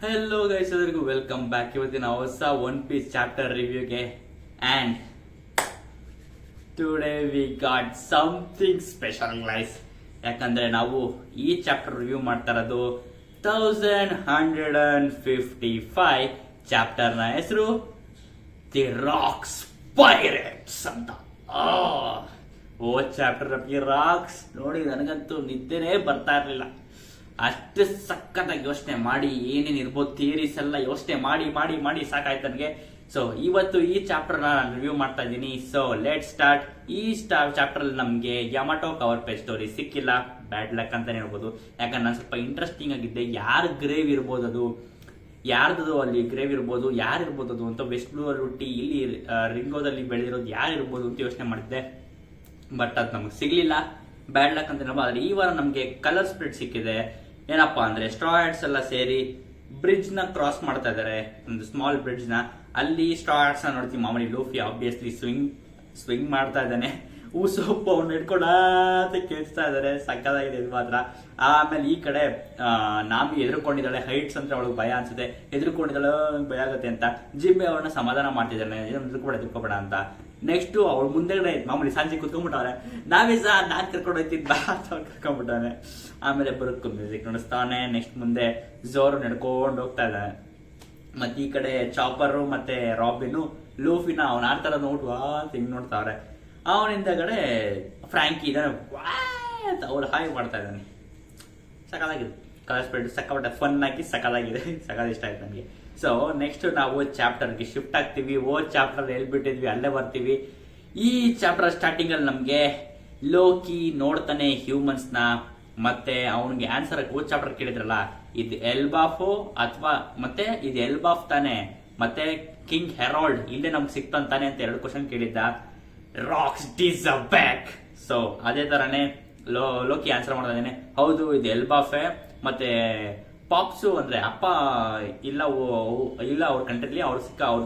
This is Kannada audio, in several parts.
ಹೆಲೋ ಗೈಸ್, ಎಲ್ಲರಿಗೂ ವೆಲ್ಕಮ್ ಬ್ಯಾಕ್. ಇವತ್ತಿನ ಹೊಸ ಒನ್ ಪೀಸ್ ಚಾಪ್ಟರ್ ರಿವ್ಯೂಗೆ. And today we got something special guys. ಯಾಕಂದ್ರೆ ನಾವು ಈ ಚಾಪ್ಟರ್ ರಿವ್ಯೂ ಮಾಡ್ತಾ ಇರೋದು 1155 ಚಾಪ್ಟರ್ನ ಹೆಸರು ದಿ ರಾಕ್ಸ್ ಪೈರೇಟ್ಸ್ ಅಂತ. ಓ ಚಾಪ್ಟರ್ ರಾಕ್ಸ್ ನೋಡಿ ನನಗಂತೂ ನಿದ್ದೆನೇ ಬರ್ತಾ ಇರಲಿಲ್ಲ. ಅಷ್ಟು ಸಖತ್ತಾಗಿ ಯೋಚನೆ ಮಾಡಿ ಏನೇನು ಇರ್ಬೋದು ಥಿಯರೀಸ್ ಎಲ್ಲ ಯೋಚನೆ ಮಾಡಿ ಮಾಡಿ ಮಾಡಿ ಸಾಕಾಯ್ತು ನನಗೆ. ಸೊ ಇವತ್ತು ಈ ಚಾಪ್ಟರ್ ನಾನು ರಿವ್ಯೂ ಮಾಡ್ತಾ ಇದ್ದೀನಿ. So let start. ಈ ಚಾಪ್ಟರ್ ಅಲ್ಲಿ ನಮಗೆ ಯಮಾಟೋ ಕವರ್ ಪೇಜ್ ಸ್ಟೋರಿ ಸಿಕ್ಕಿಲ್ಲ, ಬ್ಯಾಡ್ ಲಕ್ ಅಂತಾನೆ ಹೇಳ್ಬೋದು. ಯಾಕಂದ್ರೆ ನಾನು ಸ್ವಲ್ಪ ಇಂಟ್ರೆಸ್ಟಿಂಗ್ ಆಗಿದ್ದೆ, ಯಾರು ಗ್ರೇವ್ ಇರ್ಬೋದು, ಅದು ಯಾರ್ದು ಅಲ್ಲಿ ಗ್ರೇವ್ ಇರ್ಬೋದು, ಯಾರು ಇರ್ಬೋದು ಅದು ಅಂತ. ವೆಸ್ಟ್ ಬ್ಲೂ ಹುಟ್ಟಿ ಇಲ್ಲಿ ರಿಂಗೋದಲ್ಲಿ ಬೆಳೆದಿರೋದು ಯಾರು ಇರ್ಬೋದು ಅಂತ ಯೋಚನೆ ಮಾಡಿದ್ದೆ. ಬಟ್ ಅದು ನಮಗೆ ಸಿಗ್ಲಿಲ್ಲ, ಬ್ಯಾಡ್ ಲಕ್ ಅಂತ ಹೇಳ್ಬೋದು. ಆದ್ರೆ ಈ ವಾರ ನಮಗೆ ಕಲರ್ ಸ್ಪ್ರೆಡ್ ಸಿಕ್ಕಿದೆ. ಏನಪ್ಪಾ ಅಂದ್ರೆ ಸ್ಟ್ರಾ ಹ್ಯಾಟ್ಸ್ ಎಲ್ಲ ಸೇರಿ ಬ್ರಿಡ್ಜ್ ನ ಕ್ರಾಸ್ ಮಾಡ್ತಾ ಇದಾರೆ, ಒಂದು ಸ್ಮಾಲ್ ಬ್ರಿಡ್ಜ್ ನ. ಅಲ್ಲಿ ಸ್ಟ್ರಾ ಹ್ಯಾಟ್ಸ್ ನೋಡ್ತೀವಿ. ಮಾಮೂಲಿ ಲೂಫಿ ಆಬ್ವಿಯಸ್ಲಿ ಸ್ವಿಂಗ್ ಮಾಡ್ತಾ ಇದ್ದಾನೆ. ಊಸೊಪ್ಪು ಅವ್ನು ಹಿಡ್ಕೊಂಡ ಕೇಳಿಸ್ತಾ ಇದಾರೆ. ಸಕ್ಕದಾಗಿದೆ ಇದು ಮಾತ್ರ. ಆಮೇಲೆ ಈ ಕಡೆ ನಾಮಿ ಎದುರ್ಕೊಂಡಿದ್ದಾಳೆ. ಹೈಟ್ಸ್ ಅಂದ್ರೆ ಅವಳಿಗೆ ಭಯ ಅನ್ಸುತ್ತೆ, ಎದುರ್ಕೊಂಡಿದ್ದಾಳೆ ಭಯ ಆಗುತ್ತೆ ಅಂತ. ಜಿಮ್ಮೆ ಅವ್ರನ್ನ ಸಮಾಧಾನ ಮಾಡ್ತಿದ್ದಾನೆ, ಎದುರ್ಕೋಬೇಡ ಅಂತ. ನೆಕ್ಸ್ಟ್ ಅವಳು ಮುಂದೆಗಡೆ ಮಾಮೂಲಿ ಸಂಜೆ ಕುತ್ಕೊಂಡ್ಬಿಟ್ಟವ್ರೆ. ನಾವೇ ಸಹ ನಾನ್ ಕರ್ಕೊಂಡು ಹೋಗ್ತಿದ್ದ ಅಂತ ಕರ್ಕೊಂಡ್ಬಿಟ್ಟವನೆ. ಆಮೇಲೆ ಬರೋಕ್ಕೂ ಮ್ಯೂಸಿಕ್ ನೋಡಿಸ್ತಾನೆ. ನೆಕ್ಸ್ಟ್ ಮುಂದೆ ಝೋರು ನಡ್ಕೊಂಡು ಹೋಗ್ತಾ ಇದ್ದಾನೆ. ಮತ್ತೆ ಈ ಕಡೆ ಚಾಪರು ಮತ್ತೆ ರಾಬಿನು ಲೂಫಿನ ಅವ್ನ ಆಡ್ತಾರ ನೋಡುವ ಹಿಂಗ್ ನೋಡ್ತಾವ್ರೆ. ಅವನಿಂದಗಡೆ ಫ್ರಾಂಕಿ ಇದ್ದಾನೆ, ಅವಳು ಹಾಯ್ ಮಾಡ್ತಾ ಇದ್ದಾನೆ. ಸಕಾಲಾಗಿದೆ ಕಲರ್ ಸ್ಪ್ರೆಡ್, ಸಕ್ಕಪಟ್ಟೆ ಫನ್ ಆಗಿ ಸಕಾಲಾಗಿದೆ. ಸಕಾಲ ಇಷ್ಟ ಆಯ್ತು ನನಗೆ. ಸೊ ನೆಕ್ಸ್ಟ್ ನಾವು ಚಾಪ್ಟರ್ಗೆ ಶಿಫ್ಟ್ ಆಗ್ತೀವಿ. ಚಾಪ್ಟರ್ ಹೇಳ್ಬಿಟ್ಟಿದ್ವಿ ಅಲ್ಲೇ ಬರ್ತೀವಿ. ಈ ಚಾಪ್ಟರ್ ಸ್ಟಾರ್ಟಿಂಗ್ ಅಲ್ಲಿ ನಮ್ಗೆ ಲೋಕಿ ನೋಡ್ತಾನೆ ಹ್ಯೂಮನ್ಸ್ ನ. ಮತ್ತೆ ಅವನಿಗೆ ಆನ್ಸರ್ ಚಾಪ್ಟರ್ ಕೇಳಿದ್ರಲ್ಲ, ಇದು ಎಲ್ಬಾಫೋ ಅಥವಾ ಮತ್ತೆ ಇದು ಎಲ್ಬಾಫ್ ತಾನೆ, ಮತ್ತೆ ಕಿಂಗ್ ಹೆರಾಲ್ಡ್ ಇಲ್ಲೇ ನಮ್ಗೆ ಸಿಕ್ತಂತಾನೆ ಅಂತ 2 ಕ್ವಶನ್ ಕೇಳಿದ್ದ. Rocks D Xebec. So ಅದೇ ತರನೇ ಲೋಕಿ ಆನ್ಸರ್ ಮಾಡ್ತಾ ಇದ್ದಾನೆ, ಹೌದು ಇದು ಎಲ್ಬಾಫೆ. ಮತ್ತೆ ಪಾಪ್ಸು ಅಂದ್ರೆ ಅಪ್ಪ ಇಲ್ಲ ಅವ್ರ ಕಂಟ್ರಿಲಿ ಅವ್ರು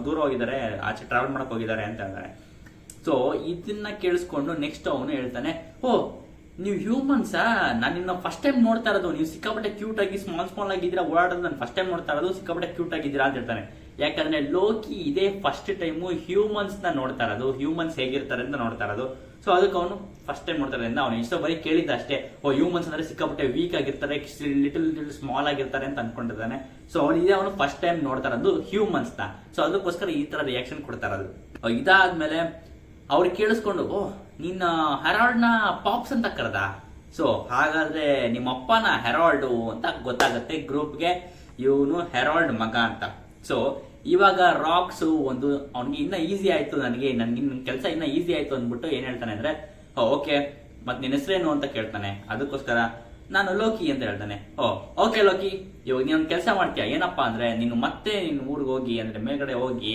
ದೂರ ಹೋಗಿದ್ದಾರೆ, ಆಚೆ ಟ್ರಾವೆಲ್ ಮಾಡಕ್ ಹೋಗಿದ್ದಾರೆ ಅಂತ ಹೇಳ್ತಾರೆ. ಸೊ ಇದನ್ನ ಕೇಳಿಸ್ಕೊಂಡು ನೆಕ್ಸ್ಟ್ ಅವನು ಹೇಳ್ತಾನೆ, ಓ ನೀವು ಹ್ಯೂಮನ್ಸಾ, ನಾನು ನಿನ್ನ ಫಸ್ಟ್ ಟೈಮ್ ನೋಡ್ತಾ ಇರೋದು. ನೀವು ಸಿಕ್ಕಾಪಟ್ಟೆ ಕ್ಯೂಟ್ ಆಗಿ ಸ್ಮಾಲ್ ಆಗಿದ್ದೀರಾ, ಓಡಾಡೋದು ನಾನು ಫಸ್ಟ್ ಟೈಮ್ ನೋಡ್ತಾ ಇರೋದು, ಸಿಕ್ಕಾಪಟ್ಟೆ ಕ್ಯೂಟ್ ಆಗಿದ್ದೀರಾ ಅಂತ ಹೇಳ್ತಾನೆ. ಯಾಕಂದ್ರೆ ಲೋಕಿ ಇದೇ ಫಸ್ಟ್ ಟೈಮು ಹ್ಯೂಮನ್ಸ್ ನ ನೋಡ್ತಾ ಇರೋದು, ಹ್ಯೂಮನ್ಸ್ ಹೇಗಿರ್ತಾರೆ ಅಂತ ನೋಡ್ತಾ ಇರೋದು. ಸೊ ಅದಕ್ಕೆ ಅವನು ಫಸ್ಟ್ ಟೈಮ್ ನೋಡ್ತಾರೆ. ಅವನು ಇಷ್ಟೋ ಬರೀ ಕೇಳಿದ್ದ ಅಷ್ಟೇ, ಓ ಹ್ಯೂಮನ್ಸ್ ಅಂದ್ರೆ ಸಿಕ್ಕಾಪಟ್ಟೆ ವೀಕ್ ಆಗಿರ್ತಾರೆ, ಲಿಟಲ್ ಸ್ಮಾಲ್ ಆಗಿರ್ತಾರೆ ಅಂತ ಅನ್ಕೊಂಡಿದ್ದಾನೆ. ಸೊ ಅವನು ಫಸ್ಟ್ ಟೈಮ್ ನೋಡ್ತಾ ಇರೋದು ಹ್ಯೂಮನ್ಸ್ ನ. ಸೊ ಅದಕ್ಕೋಸ್ಕರ ಈ ತರ ರಿಯಾಕ್ಷನ್ ಕೊಡ್ತಾ ಇರೋದು. ಇದಾದ್ಮೇಲೆ ಅವ್ರಿಗೆ ಕೇಳಿಸ್ಕೊಂಡು, ಓಹ್ ನಿನ್ನ ಹೆರಾಲ್ಡ್ ನ ಪಾಪ್ಸ್ ಅಂತ ಕರೆದ. ಸೊ ಹಾಗಾದ್ರೆ ನಿಮ್ಮ ಅಪ್ಪನ ಹೆರಾಲ್ಡು ಅಂತ ಗೊತ್ತಾಗತ್ತೆ ಗ್ರೂಪ್ಗೆ, ಇವನು ಹೆರಾಲ್ಡ್ ಮಗ ಅಂತ. ಸೊ ಇವಾಗ ರಾಕ್ಸ್ ಒಂದು ಅವ್ನಿಗೆ ಇನ್ನ ಈಸಿ ಆಯ್ತು, ನನಗೆ ಕೆಲಸ ಇನ್ನ ಈಸಿ ಆಯ್ತು ಅಂದ್ಬಿಟ್ಟು ಏನ್ ಹೇಳ್ತಾನೆ ಅಂದ್ರೆ, ಓಕೆ ಮತ್ ನಿನ್ನ ಹೆಸರೇನು ಅಂತ ಕೇಳ್ತಾನೆ. ಅದಕ್ಕೋಸ್ಕರ ನಾನು ಲೋಕಿ ಅಂತ ಹೇಳ್ತಾನೆ. ಓಕೆ ಲೋಕಿ, ಇವಾಗ ನೀನ್ ಕೆಲಸ ಮಾಡ್ತೀಯ, ಏನಪ್ಪಾ ಅಂದ್ರೆ ನೀನು ಮತ್ತೆ ನಿನ್ನ ಊರಿಗೆ ಹೋಗಿ ಅಂದ್ರೆ ಮೇಲ್ಗಡೆ ಹೋಗಿ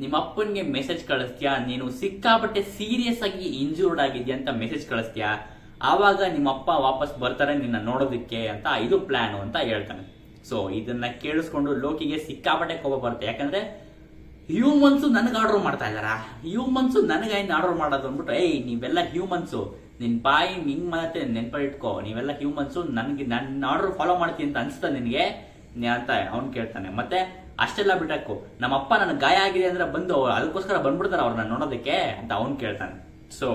ನಿಮ್ಮ ಅಪ್ಪನಿಗೆ ಮೆಸೇಜ್ ಕಳಿಸ್ತೀಯಾ, ನೀನು ಸಿಕ್ಕಾಪಟ್ಟೆ ಸೀರಿಯಸ್ ಆಗಿ ಇಂಜೂರ್ಡ್ ಆಗಿದ್ಯಾ ಅಂತ ಮೆಸೇಜ್ ಕಳಿಸ್ತೀಯಾ, ಆವಾಗ ನಿಮ್ಮ ಅಪ್ಪ ವಾಪಸ್ ಬರ್ತಾರೆ ನಿನ್ನ ನೋಡೋದಕ್ಕೆ ಅಂತ, ಇದು ಪ್ಲಾನ್ ಅಂತ ಹೇಳ್ತಾನೆ. ಸೊ ಇದನ್ನ ಕೇಳಿಸ್ಕೊಂಡು ಲೋಕಿಗೆ ಸಿಕ್ಕಾಪಟ್ಟೆ ಕೋಪ ಬರುತ್ತೆ. ಯಾಕಂದ್ರೆ ಹ್ಯೂಮನ್ಸು ನನಗೆ ಆರ್ಡರ್ ಮಾಡ್ತಾ ಇದಾರ, ಹ್ಯೂಮನ್ಸು ನನಗೆ ಆರ್ಡರ್ ಮಾಡೋದು ಅಂದ್ಬಿಟ್ಟು, ನೀವೆಲ್ಲ ಹ್ಯೂಮನ್ಸು ನಿನ್ ಬಾಯಿ ಹಿಂಗ್ ಮತ್ತೆ ನೆನ್ಪಿಟ್ಕೋ, ನೀವೆಲ್ಲ ಹ್ಯೂಮನ್ಸು ನನ್ನ ಆರ್ಡರ್ ಫಾಲೋ ಮಾಡ್ತೀನಿ ಅಂತ ಅನ್ಸ್ತಾ ನಿನ್ಗೆ ಅಂತ ಅವ್ನು ಕೇಳ್ತಾನೆ. ಮತ್ತೆ ಅಷ್ಟೆಲ್ಲ ಬಿಟ್ಟಾಕು, ನಮ್ಮಪ್ಪ ನನಗೆ ಗಾಯ ಆಗಿದೆ ಅಂದ್ರೆ ಬಂದು ಅದಕ್ಕೋಸ್ಕರ ಬಂದ್ಬಿಡ್ತಾರ ಅವ್ರನ್ನ ನೋಡೋದಕ್ಕೆ ಅಂತ ಅವ್ನು ಕೇಳ್ತಾನೆ. ಸೊ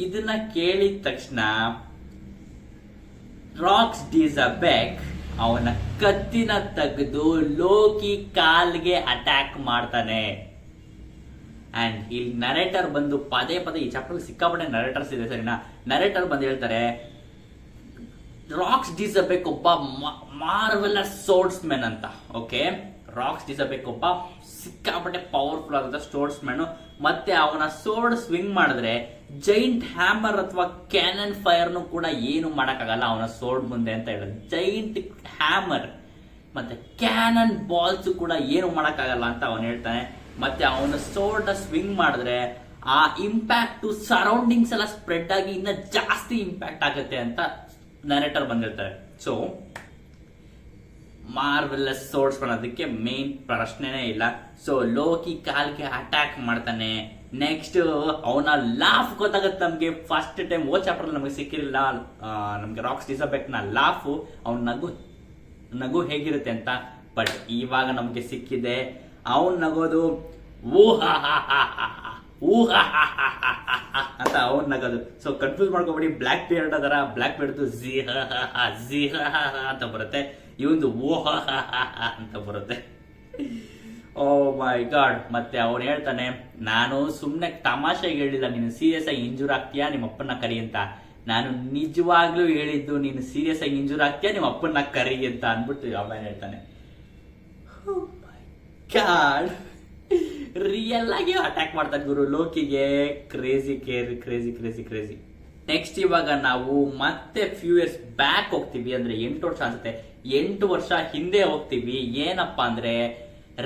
ಇದನ್ನ ಕೇಳಿದ ತಕ್ಷಣ ರಾಕ್ಸ್ ಡೀಸ್ ಅ ಬ್ಯಾಕ್ ಅವನ ಕತ್ತಿನ ತೆಗೆದು ಲೋಕಿ ಕಾಲ್ಗೆ ಅಟ್ಯಾಕ್ ಮಾಡ್ತಾನೆ. ಅಂಡ್ ಇಲ್ಲಿ ನರೇಟರ್ ಬಂದು ಪದೇ ಈ ಚಾಪ್ಟರ್ ಸಿಕ್ಕಾಪಟ್ಟೆ ನರೇಟರ್ಸ್ ಇದೆ ಸರಿನಾ. ನರೇಟರ್ ಬಂದು ಹೇಳ್ತಾರೆ, ರಾಕ್ಸ್ ಡೀಸ್ ಅ ಬ್ಯಾಕ್ ಒಬ್ಬ ಮಾರ್ವೆಲಸ್ ಸೋರ್ಡ್ಸ್ ಮ್ಯಾನ್ ಅಂತ. ಓಕೆ, ರಾಕ್ಸ್ ಡೀಸ್ ಅ ಬ್ಯಾಕ್ ಒಬ್ಬ ಸಿಕ್ಕಾಪಟ್ಟೆ ಪವರ್ಫುಲ್ ಆದ ಸೋರ್ಡ್ಸ್ ಮ್ಯಾನ್. ಮತ್ತೆ ಅವನ ಸೋರ್ಡ್ ಸ್ವಿಂಗ್ ಮಾಡಿದ್ರೆ ಜೈಂಟ್ ಹ್ಯಾಮರ್ ಅಥವಾ ಕ್ಯಾನನ್ ಫೈರ್ ಕೂಡ ಏನು ಮಾಡಕ್ಕಾಗಲ್ಲ ಅವನ ಸೋರ್ಡ್ ಮುಂದೆ ಅಂತ ಹೇಳೋದು. ಜೈಂಟ್ ಹ್ಯಾಮರ್ ಮತ್ತೆ ಕ್ಯಾನನ್ ಬಾಲ್ಸ್ ಕೂಡ ಏನು ಮಾಡಕ್ಕಾಗಲ್ಲ ಅಂತ ಅವನು ಹೇಳ್ತಾನೆ. ಮತ್ತೆ ಅವನ ಸೋರ್ಡ್ ಸ್ವಿಂಗ್ ಮಾಡಿದ್ರೆ ಆ ಇಂಪ್ಯಾಕ್ಟ್ ಸರೌಂಡಿಂಗ್ಸ್ ಎಲ್ಲ ಸ್ಪ್ರೆಡ್ ಆಗಿ ಇನ್ನ ಜಾಸ್ತಿ ಇಂಪ್ಯಾಕ್ಟ್ ಆಗುತ್ತೆ ಅಂತ ನರೇಟರ್ ಬಂದಿರ್ತಾರೆ. ಸೊ ಮಾರ್ವೆಲಸ್ ಸೋರ್ಡ್ಸ್ ಮಾಡೋದಕ್ಕೆ ಮೇನ್ ಪ್ರಶ್ನೆನೇ ಇಲ್ಲ. ಸೊ ಲೋಕಿ ಕಾಲ್ಗೆ ಅಟ್ಯಾಕ್ ಮಾಡ್ತಾನೆ. ನೆಕ್ಸ್ಟ್ ಅವನ ಲಾಫ್ ಗೊತ್ತಾಗತ್ತೆ ನಮ್ಗೆ. ಫಸ್ಟ್ ಟೈಮ್ ಚಾಪ್ಟರ್ ನಮಗೆ ಸಿಕ್ಕಿರಲಿಲ್ಲ ನಮ್ಗೆ ರಾಕ್ಸ್ ಡಿಸಬೇಕ್ ನ ಲಾಫ್. ಅವ್ನ ನಗು ನಗು ಹೇಗಿರುತ್ತೆ ಅಂತ. ಬಟ್ ಇವಾಗ ನಮ್ಗೆ ಸಿಕ್ಕಿದೆ ಅವನ್ ನಗೋದು ಊಹಾ ಅಂತ ಅವನ್ ನಗೋದು. ಸೊ ಕನ್ಫ್ಯೂಸ್ ಮಾಡ್ಕೊಬೇಡಿ, ಬ್ಲಾಕ್ ಬಿಯರ್ಡ್ ಅದರ ಬ್ಲಾಕ್ ಬಿಯರ್ಡ್ ಜಿ ಅಂತ ಬರುತ್ತೆ, ಇವಂದು ಓಹಾ ಅಂತ ಬರುತ್ತೆ. ಓ ಮೈ ಗಾಡ್. ಮತ್ತೆ ಅವ್ನು ಹೇಳ್ತಾನೆ, ನಾನು ಸುಮ್ನೆ ತಮಾಷೆಗೆ ಹೇಳಿಲ್ಲ, ನೀನು ಸೀರಿಯಸ್ ಆಗಿ ಇಂಜೂರ್ ಆಗ್ತೀಯಾ ನಿಮ್ಮ ಅಪ್ಪನ ಕರಿ ಅಂತ. ನಾನು ನಿಜವಾಗ್ಲೂ ಹೇಳಿದ್ದು ನೀನು ಸೀರಿಯಸ್ ಆಗಿ ಇಂಜೂರ್ ಆಗ್ತೀಯಾ ನಿಮ್ಮ ಅಪ್ಪನ ಕರಿ ಅಂತ ಅನ್ಬಿಟ್ಟು ಆಮೇಲೆ ಹೇಳ್ತಾನೆ, ಗಾಡ್ ರಿಯಲ್ ಆಗಿ ಅಟ್ಯಾಕ್ ಮಾಡ್ತಾನೆ ಗುರು ಲೋಕಿಗೆ. Crazy crazy crazy crazy crazy. Next ಇವಾಗ ನಾವು ಮತ್ತೆ ಫ್ಯೂ ಇಯರ್ಸ್ ಬ್ಯಾಕ್ ಹೋಗ್ತೀವಿ, ಅಂದ್ರೆ 8 ವರ್ಷ ಅನ್ಸುತ್ತೆ, 8 ವರ್ಷ ಹಿಂದೆ ಹೋಗ್ತೀವಿ. ಏನಪ್ಪಾ ಅಂದ್ರೆ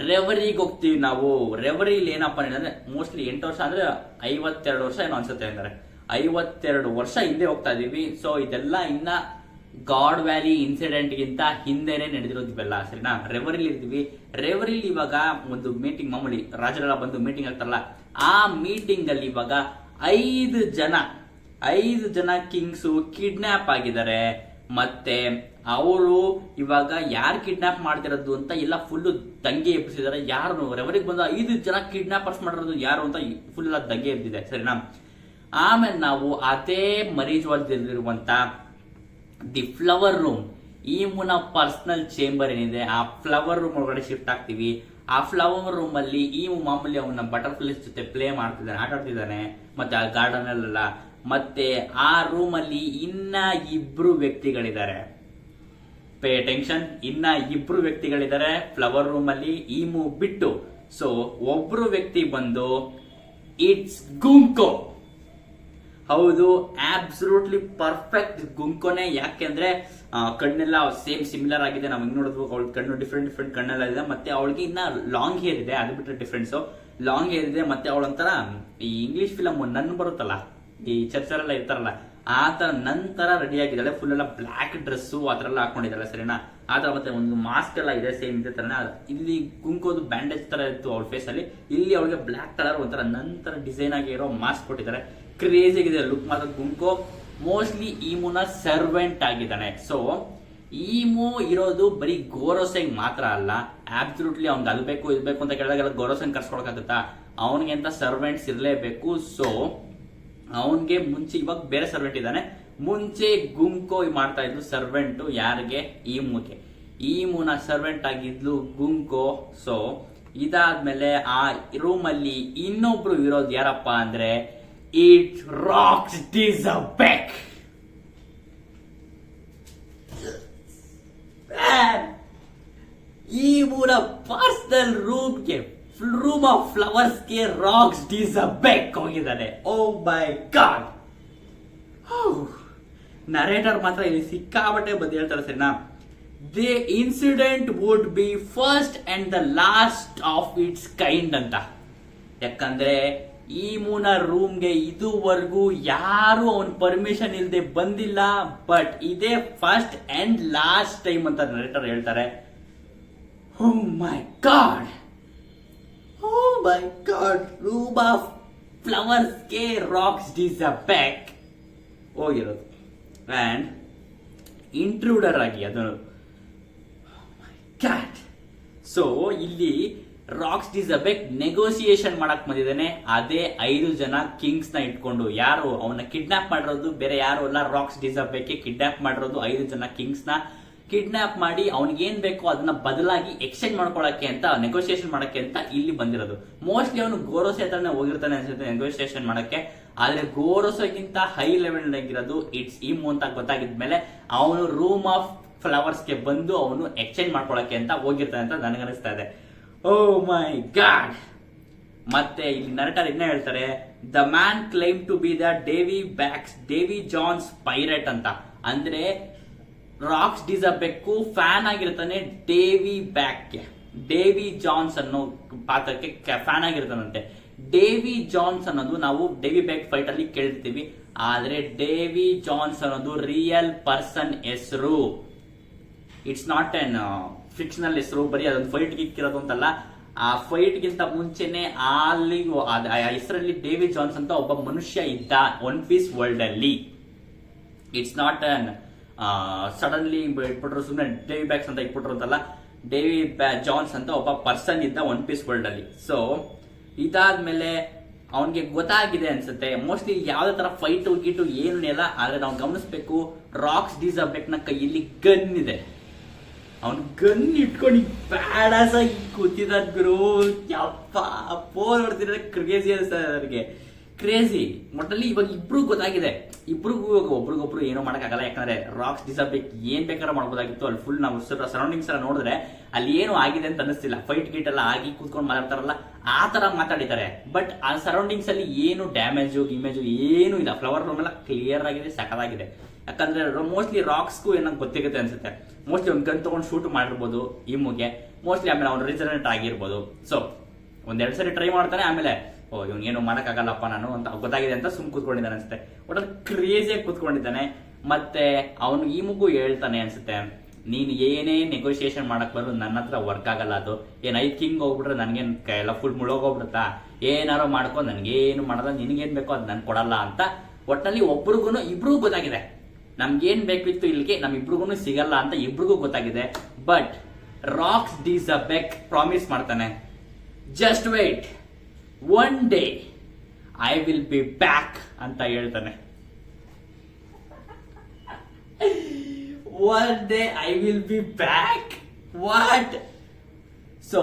ರೆವರಿಗೆ ಹೋಗ್ತೀವಿ ನಾವು. ರೆವರಿಲಿ ಏನಪ್ಪಾ ಅಂದ್ರೆ ಮೋಸ್ಟ್ಲಿ 8 ವರ್ಷ ಅಂದ್ರೆ 52 ವರ್ಷ ಏನೋ ಅನ್ಸುತ್ತೆ, ಅಂದ್ರೆ 52 ವರ್ಷ ಹಿಂದೆ ಹೋಗ್ತಾ ಇದೀವಿ. ಸೊ ಇದೆಲ್ಲ ಇನ್ನ ಗಾಡ್ ವ್ಯಾಲಿ ಇನ್ಸಿಡೆಂಟ್ ಗಿಂತ ಹಿಂದೆನೆ ನಡೆದಿರೋದು ಇವೆಲ್ಲ, ಸರಿನಾ. ರೆವರಿಲಿ ಇರ್ತೀವಿ. ರೆವರಿಲಿ ಇವಾಗ ಒಂದು ಮೀಟಿಂಗ್, ಮಾಮೂಲಿ ರಾಜರೆಲ್ಲ ಬಂದು ಮೀಟಿಂಗ್ ಆಗ್ತಾರಲ್ಲ, ಆ ಮೀಟಿಂಗ್ ಅಲ್ಲಿ ಇವಾಗ 5 ಜನ ಕಿಂಗ್ಸು ಕಿಡ್ನಾಪ್ ಆಗಿದ್ದಾರೆ. ಮತ್ತೆ ಅವರು ಇವಾಗ ಯಾರು ಕಿಡ್ನಾಪ್ ಮಾಡ್ತಿರೋದು ಅಂತ ಎಲ್ಲ ಫುಲ್ ದಂಗೆ ಎಬ್ಬಿಸಿದ್ದಾರೆ. ಯಾರು ರೆವರಿಗೆ ಬಂದ 5 ಜನ ಕಿಡ್ನಾಪರ್ಸ್ ಮಾಡಿರೋದು ಯಾರು ಅಂತ ಫುಲ್ ಎಲ್ಲ ದಂಗೆ ಎಬ್ಬಿದೆ, ಸರಿನಾ. ಆಮೇಲೆ ನಾವು ಅದೇ ಮರೀಜ್ವಾಲ್ದಿರುವಂತ ದಿ ಫ್ಲವರ್ ರೂಮ್, ಈ ಮುನ ಪರ್ಸನಲ್ ಚೇಂಬರ್ ಏನಿದೆ ಆ ಫ್ಲವರ್ ರೂಮ್ ಒಳಗಡೆ ಶಿಫ್ಟ್ ಆಗ್ತೀವಿ. ಆ ಫ್ಲವರ್ ರೂಮ್ ಅಲ್ಲಿ ಈ ಮಾಮೂಲಿ ಅವನ ಬಟರ್ಫ್ಲೈಸ್ ಜೊತೆ ಪ್ಲೇ ಮಾಡ್ತಿದ್ದಾನೆ, ಆಟ ಆಡ್ತಿದ್ದಾನೆ, ಮತ್ತೆ ಆ ಗಾರ್ಡನ್ ಅಲ್ಲೆಲ್ಲ. ಮತ್ತೆ ಆ ರೂಮ್ ಅಲ್ಲಿ ಇನ್ನ 2 ವ್ಯಕ್ತಿಗಳಿದ್ದಾರೆ. ಪೇ ಅಟೆನ್ಷನ್, ಇನ್ನ 2 ವ್ಯಕ್ತಿಗಳಿದ್ದಾರೆ ಫ್ಲವರ್ ರೂಮ್ ಅಲ್ಲಿ ಈಮು ಬಿಟ್ಟು. ಸೊ ಒಬ್ರು ವ್ಯಕ್ತಿ ಬಂದು ಇಟ್ಸ್ ಗುಂಕೋ. ಹೌದು, ಆಬ್ಸಲ್ಯೂಟ್ಲಿ ಪರ್ಫೆಕ್ಟ್ ಗುಂಕೋನೆ. ಯಾಕೆಂದ್ರೆ ಕಣ್ಣೆಲ್ಲ ಸೇಮ್ ಸಿಮಿಲರ್ ಆಗಿದೆ. ನಾವು ಹಿಂಗ್ ನೋಡಿದ್ವು, ಅವಳ ಕಣ್ಣು ಡಿಫ್ರೆಂಟ್ ಕಣ್ಣೆಲ್ಲ ಇದೆ. ಮತ್ತೆ ಅವಳಿಗೆ ಇನ್ನ ಲಾಂಗ್ ಹೇರ್ ಇದೆ, ಅದು ಬಿಟ್ಟರೆ ಡಿಫ್ರೆನ್ಸ್. ಲಾಂಗ್ ಹೇರ್ ಇದೆ. ಮತ್ತೆ ಅವಳೊಂಥರ ಈ ಇಂಗ್ಲಿಷ್ ಫಿಲಮ್ ನನ್ ಬರುತ್ತಲ್ಲ, ಈ ಚರ್ಚರೆಲ್ಲ ಇರ್ತಾರಲ್ಲ, ಆ ತರ ನಂತರ ರೆಡಿ ಆಗಿದ್ದಾಳೆ. ಫುಲ್ ಎಲ್ಲ ಬ್ಲಾಕ್ ಡ್ರೆಸ್ಸು ಆ ತರ ಎಲ್ಲ ಹಾಕೊಂಡಿದ್ದಾಳೆ, ಸರಿನಾ. ಆತರ ಮತ್ತೆ ಒಂದು ಮಾಸ್ಕ್ ಎಲ್ಲ ಇದೆ ಸೇಮ್ ಇದೇ ತರ. ಇಲ್ಲಿ ಗುಂಕೋದು ಬ್ಯಾಂಡೇಜ್ ತರ ಇತ್ತು ಅವಳ ಫೇಸ್ ಅಲ್ಲಿ. ಇಲ್ಲಿ ಅವಳಿಗೆ ಬ್ಲಾಕ್ ಕಲರ್ ಒಂಥರ ನಂತರ ಡಿಸೈನ್ ಆಗಿ ಇರೋ ಮಾಸ್ಕ್ ಕೊಟ್ಟಿದ್ದಾರೆ. ಕ್ರೇಜಿ ಆಗಿದೆ ಲುಕ್ ಮಾತ್ರ ಗುಂಕೋ. ಮೋಸ್ಟ್ಲಿ ಈಮುನ ಸರ್ವೆಂಟ್ ಆಗಿದ್ದಾನೆ. ಸೊ ಈಮು ಇರೋದು ಬರೀ ಗೋರೋಸೆಂಗ್ ಮಾತ್ರ ಅಲ್ಲ, ಆಬ್ಸಲ್ಯೂಟ್ಲಿ ಅವ್ನಿಗೆ ಅಲ್ಬೇಕು ಇರ್ಬೇಕು ಅಂತ ಕೇಳಿದಾಗೆಲ್ಲ ಗೋರೋಸೆಂಗ್ ಕರ್ಸ್ಕೊಳಕಾಗುತ್ತಾ, ಅವನಿಗೆ ಅಂತ ಸರ್ವೆಂಟ್ಸ್ ಇರಲೇಬೇಕು. ಸೊ ಅವನ್ಗೆ ಮುಂಚೆ, ಇವಾಗ ಬೇರೆ ಸರ್ವೆಂಟ್ ಇದ್ದಾನೆ, ಮುಂಚೆ ಗುಂಕೋ ಮಾಡ್ತಾ ಇದ್ದು ಸರ್ವೆಂಟ್ ಯಾರಿಗೆ, ಈಮುಗೆ. ಈಮುನ ಸರ್ವೆಂಟ್ ಆಗಿದ್ಲು ಗುಂಕೋ. ಸೊ ಇದಾದ್ಮೇಲೆ ಆ ರೂಮ್ ಅಲ್ಲಿ ಇನ್ನೊಬ್ರು ಇರೋದು ಯಾರಪ್ಪ ಅಂದ್ರೆ ಇಟ್ ರಾಕ್ಸ್ ಡಿಸಬೆಕ್. ಈಮುನ ಪರ್ಸನಲ್ ರೂಮ್ ಆಫ್ ಫ್ಲವರ್ಸ್ ಗೆ ರಾಕ್ಸ್ ಡಿಸಬೆಕ್ ಹೋಗಿದ್ದಾನೆ. Oh my god. ನರೇಟರ್ ಮಾತ್ರ ಇಲ್ಲಿ ಸಿಕ್ಕಾಬಟ್ಟೆ ಬಂದು ಹೇಳ್ತಾರೆ, ಸರಿನಾ. The incident would be first and the last of it's kind ಅಂತ. ಯಾಕಂದ್ರೆ ಈ ಮೂನ ರೂಮ್ಗೆ ಇದುವರೆಗೂ ಯಾರು ಅವನ್ ಪರ್ಮಿಷನ್ ಇಲ್ಲದೆ ಬಂದಿಲ್ಲ, ಬಟ್ ಇದೇ ಫಸ್ಟ್ ಅಂಡ್ ಲಾಸ್ಟ್ ಟೈಮ್ ಅಂತ ನರೇಟರ್ ಹೇಳ್ತಾರೆ. Oh my God, oh my God. Room of flowers ಗೆ ರಾಕ್ಸ್ ಡಿಸಬೆಕ್ ಹೋಗಿರೋದು. ಅಂಡ್ ಇಂಟ್ರೂಡರ್ ಆಗಿ ಅದನ್ನು. ಸೊ ಇಲ್ಲಿ ರಾಕ್ಸ್ ಡಿಸಬೆಕ್ ನೆಗೋಸಿಯೇಷನ್ ಮಾಡಕ್ ಬಂದಿದ್ದಾನೆ. ಅದೇ 5 ಜನ ಕಿಂಗ್ಸ್ ನ ಇಟ್ಕೊಂಡು. ಯಾರು ಅವನ್ನ ಕಿಡ್ನಾಪ್ ಮಾಡಿರೋದು ಬೇರೆ ಯಾರು ಅಲ್ಲ, ರಾಕ್ಸ್ ಡಿಸಬೆಕ್ ಕಿಡ್ನಾಪ್ ಮಾಡಿರೋದು 5 ಜನ ಕಿಂಗ್ಸ್ ನ. ಕಿಡ್ನಾಪ್ ಮಾಡಿ ಅವ್ನಿಗೆ ಏನ್ ಬೇಕೋ ಅದನ್ನ ಬದಲಾಗಿ ಎಕ್ಸ್ಚೇಂಜ್ ಮಾಡ್ಕೊಳಕ್ಕೆ ಅಂತ, ನೆಗೋಸಿಯೇಷನ್ ಮಾಡಕ್ಕೆ ಅಂತ ಇಲ್ಲಿ ಬಂದಿರೋದು. ಮೋಸ್ಟ್ಲಿ ಅವನು ಗೋರೋಸೆ ಹತ್ರನೇ ಹೋಗಿರ್ತಾನೆ ಅನ್ಸುತ್ತೆ ನೆಗೋಸಿಯೇಷನ್ ಮಾಡಕ್ಕೆ. ಆದ್ರೆ ಗೋರೋಸೆಗಿಂತ ಹೈ ಲೆವೆಲ್ ಆಗಿರೋದು ಇಟ್ಸ್ ಈಮು ಅಂತ ಗೊತ್ತಾಗಿದ್ಮೇಲೆ ಅವನು ರೂಮ್ ಆಫ್ ಫ್ಲವರ್ಸ್ ಗೆ ಬಂದು ಅವನು ಎಕ್ಸ್ಚೇಂಜ್ ಮಾಡ್ಕೊಳಕ್ಕೆ ಅಂತ ಹೋಗಿರ್ತಾನೆ ಅಂತ ನನಗನ್ನಿಸ್ತಾ ಇದೆ. Oh my God. ಮತ್ತೆ ಇಲ್ಲಿ ನರೇಟರ್ ಇನ್ನ ಹೇಳ್ತಾರೆ, the man claim to be the Davy Jones pirate ಅಂತ. ಅಂದ್ರೆ ರಾಕ್ಸ್ ಡಿಸಬೆಕ್ ಫ್ಯಾನ್ ಆಗಿರ್ತಾನೆ ಡೇವಿ ಜಾನ್ಸ್ ಅನ್ನೋ ಪಾತ್ರಕ್ಕೆ ಫ್ಯಾನ್ ಆಗಿರ್ತಾನಂತೆ. ಡೇವಿ ಜಾನ್ಸ್ ಅನ್ನೋದು ನಾವು ಡೇವಿ ಬ್ಯಾಕ್ ಫೈಟ್ ಅಲ್ಲಿ ಕೇಳಿರ್ತೀವಿ, ಆದ್ರೆ ಡೇವಿ ಜಾನ್ಸ್ ಅನ್ನೋದು ರಿಯಲ್ ಪರ್ಸನ್ ಹೆಸರು. ಇಟ್ಸ್ ನಾಟ್ ಎನ್ ಫಿಕ್ಷನಲ್ ಹೆಸರು, ಬರೀ ಅದೊಂದು ಫೈಟ್ ಇಕ್ಕಿರೋದು ಅಂತಲ್ಲ. ಆ ಫೈಟ್ ಗಿಂತ ಮುಂಚೆನೆ ಅಲ್ಲಿ ಆ ಹೆಸರಲ್ಲಿ ಡೇವಿ ಜಾನ್ಸ್ ಅಂತ ಒಬ್ಬ ಮನುಷ್ಯ ಇದ್ದ ಒನ್ ಪೀಸ್ ವರ್ಲ್ಡ್ ಅಲ್ಲಿ. ಇಟ್ಸ್ ನಾಟ್ ಅನ್ ಸಡನ್ಲಿ ಇಟ್ಬಿಟ್ರು, ಸುಮ್ಮನೆ ಡೇವಿ ಬ್ಯಾಕ್ಸ್ ಅಂತ ಇಟ್ಬಿಟ್ರು ಅಂತಲ್ಲ, ಜಾನ್ಸ್ ಅಂತ ಒಬ್ಬ ಪರ್ಸನ್ ಇದ್ದ ಒನ್ ಪೀಸ್ ವರ್ಲ್ಡ್ ಅಲ್ಲಿ. ಸೊ ಇದಾದ್ಮೇಲೆ ಅವನಿಗೆ ಗೊತ್ತಾಗಿದೆ ಅನ್ಸುತ್ತೆ, ಮೋಸ್ಟ್ಲಿ ಯಾವ್ದೇ ತರ ಫೈಟು ಗೀಟು ಏನು ಇಲ್ಲ. ಆದ್ರೆ ನಾವು ಗಮನಿಸ್ಬೇಕು, ರಾಕ್ಸ್ ಡಿಸರ್ಬೆಕ್ ನ ಕೈಯಲ್ಲಿ ಗನ್ ಇದೆ. ಅವನ್ ಗನ್ ಇಟ್ಕೊಂಡು ಬ್ಯಾಡಾಸ ಕೂತಿದ್ದಾನ ಗುರು. ಯಪ್ಪ ಫೋನ್ ನೋಡ್ತಿದ್ರೆ ಕ್ರೇಜಿ ಅನ್ಸ್ತದೆ ಅವ್ರಿಗೆ, ಕ್ರೇಜಿ. ಒಟ್ಟಲ್ಲಿ ಇವಾಗ ಇಬ್ರು ಗೊತ್ತಾಗಿದೆ, ಇಬ್ರಿಗೂ ಇವಾಗ ಒಬ್ರಿಗೊಬ್ರು ಏನೋ ಮಾಡಕ್ಕಾಗಲ್ಲ. ಯಾಕಂದ್ರೆ ರಾಕ್ಸ್ ಡಿಸರ್ಬೆಕ್ ಏನ್ ಬೇಕಾದ್ರೆ ಮಾಡ್ಬೋದಾಗಿತ್ತು. ಅಲ್ಲಿ ಫುಲ್ ನಾವು ಸರೌಂಡಿಂಗ್ಸ್ ಎಲ್ಲ ನೋಡಿದ್ರೆ ಅಲ್ಲಿ ಏನು ಆಗಿದೆ ಅಂತ ಅನಿಸ್ತಿಲ್ಲ. ಫೈಟ್ ಗೀಟ್ ಎಲ್ಲ ಆಗಿ ಕೂತ್ಕೊಂಡು ಮಾತಾಡ್ತಾರಲ್ಲ ಆ ತರ ಮಾತಾಡಿದ್ದಾರೆ. ಬಟ್ ಆ ಸರೌಂಡಿಂಗ್ಸ್ ಅಲ್ಲಿ ಏನು ಡ್ಯಾಮೇಜು ಗಿಮೇಜು ಏನು ಇಲ್ಲ. ಫ್ಲವರ್ ರೂಮ್ ಎಲ್ಲ ಕ್ಲಿಯರ್ ಆಗಿದೆ, ಸಕಲಾಗಿದೆ. ಯಾಕಂದ್ರೆ ಮೋಸ್ಟ್ಲಿ ರಾಕ್ಸ್ಗೂ ಏನೋ ಗೊತ್ತಿರುತ್ತೆ ಅನ್ಸುತ್ತೆ. ಮೋಸ್ಟ್ಲಿ ಒಂದು ಗನ್ ತಗೊಂಡು ಶೂಟ್ ಮಾಡಿರ್ಬೋದು ಇಮ್ಗೆ, ಮೋಸ್ಟ್ಲಿ ಆಮೇಲೆ ಅವ್ನು ರಿಜನರೇಟ್ ಆಗಿರ್ಬೋದು. ಸೊ ಒಂದೆರಡು ಸರಿ ಟ್ರೈ ಮಾಡ್ತಾನೆ, ಆಮೇಲೆ ಇವನೇನು ಮಾಡಕ್ಕಾಗಲ್ಲಪ್ಪ ನಾನು ಅಂತ ಗೊತ್ತಾಗಿದೆ ಅಂತ ಸುಮ್ ಕೂತ್ಕೊಂಡಿದ್ದಾನೆ ಅನ್ಸುತ್ತೆ. ಒಟ್ಟಲ್ಲಿ ಕ್ರೇಜಿಯಾಗಿ ಕೂತ್ಕೊಂಡಿದ್ದಾನೆ. ಮತ್ತೆ ಅವನು ಈಮಗೂ ಹೇಳ್ತಾನೆ ಅನ್ಸುತ್ತೆ, ನೀನ್ ಏನೇ ನೆಗೋಸಿಯೇಷನ್ ಮಾಡಕ್ ಬರೋ ನನ್ನ ಹತ್ರ ವರ್ಕ್ ಆಗಲ್ಲ. ಅದು ಏನ್ 5 ಕಿಂಗ್ ಹೋಗ್ಬಿಟ್ರೆ ನನ್ಗೇನ್ ಎಲ್ಲ ಫುಲ್ ಮುಳೋಗೋಗ್ಬಿಡುತ್ತಾ, ಏನಾರೋ ಮಾಡ್ಕೊ, ನನ್ಗೇನು ಮಾಡಲ್ಲ, ನಿನ್ಗೇನ್ ಬೇಕೋ ಅದ್ ನನ್ ಕೊಡಲ್ಲ ಅಂತ. ಒಟ್ಟಲ್ಲಿ ಒಬ್ರಿಗೂ ಇಬ್ರಿಗೂ ಗೊತ್ತಾಗಿದೆ, ನಮ್ಗೇನ್ ಬೇಕಿತ್ತು ಇಲ್ಲಿಗೆ ನಮ್ಮಿಬ್ರಿಗೂ ಸಿಗಲ್ಲ ಅಂತ ಇಬ್ರಿಗೂ ಗೊತ್ತಾಗಿದೆ. ಬಟ್ ರಾಕ್ಸ್ ಡಿಸರ್ಬೆಕ್ ಪ್ರಾಮಿಸ್ ಮಾಡ್ತಾನೆ, just wait, one day I will be back ಅಂತ ಹೇಳ್ತಾನೆ. One day I will be back, what? So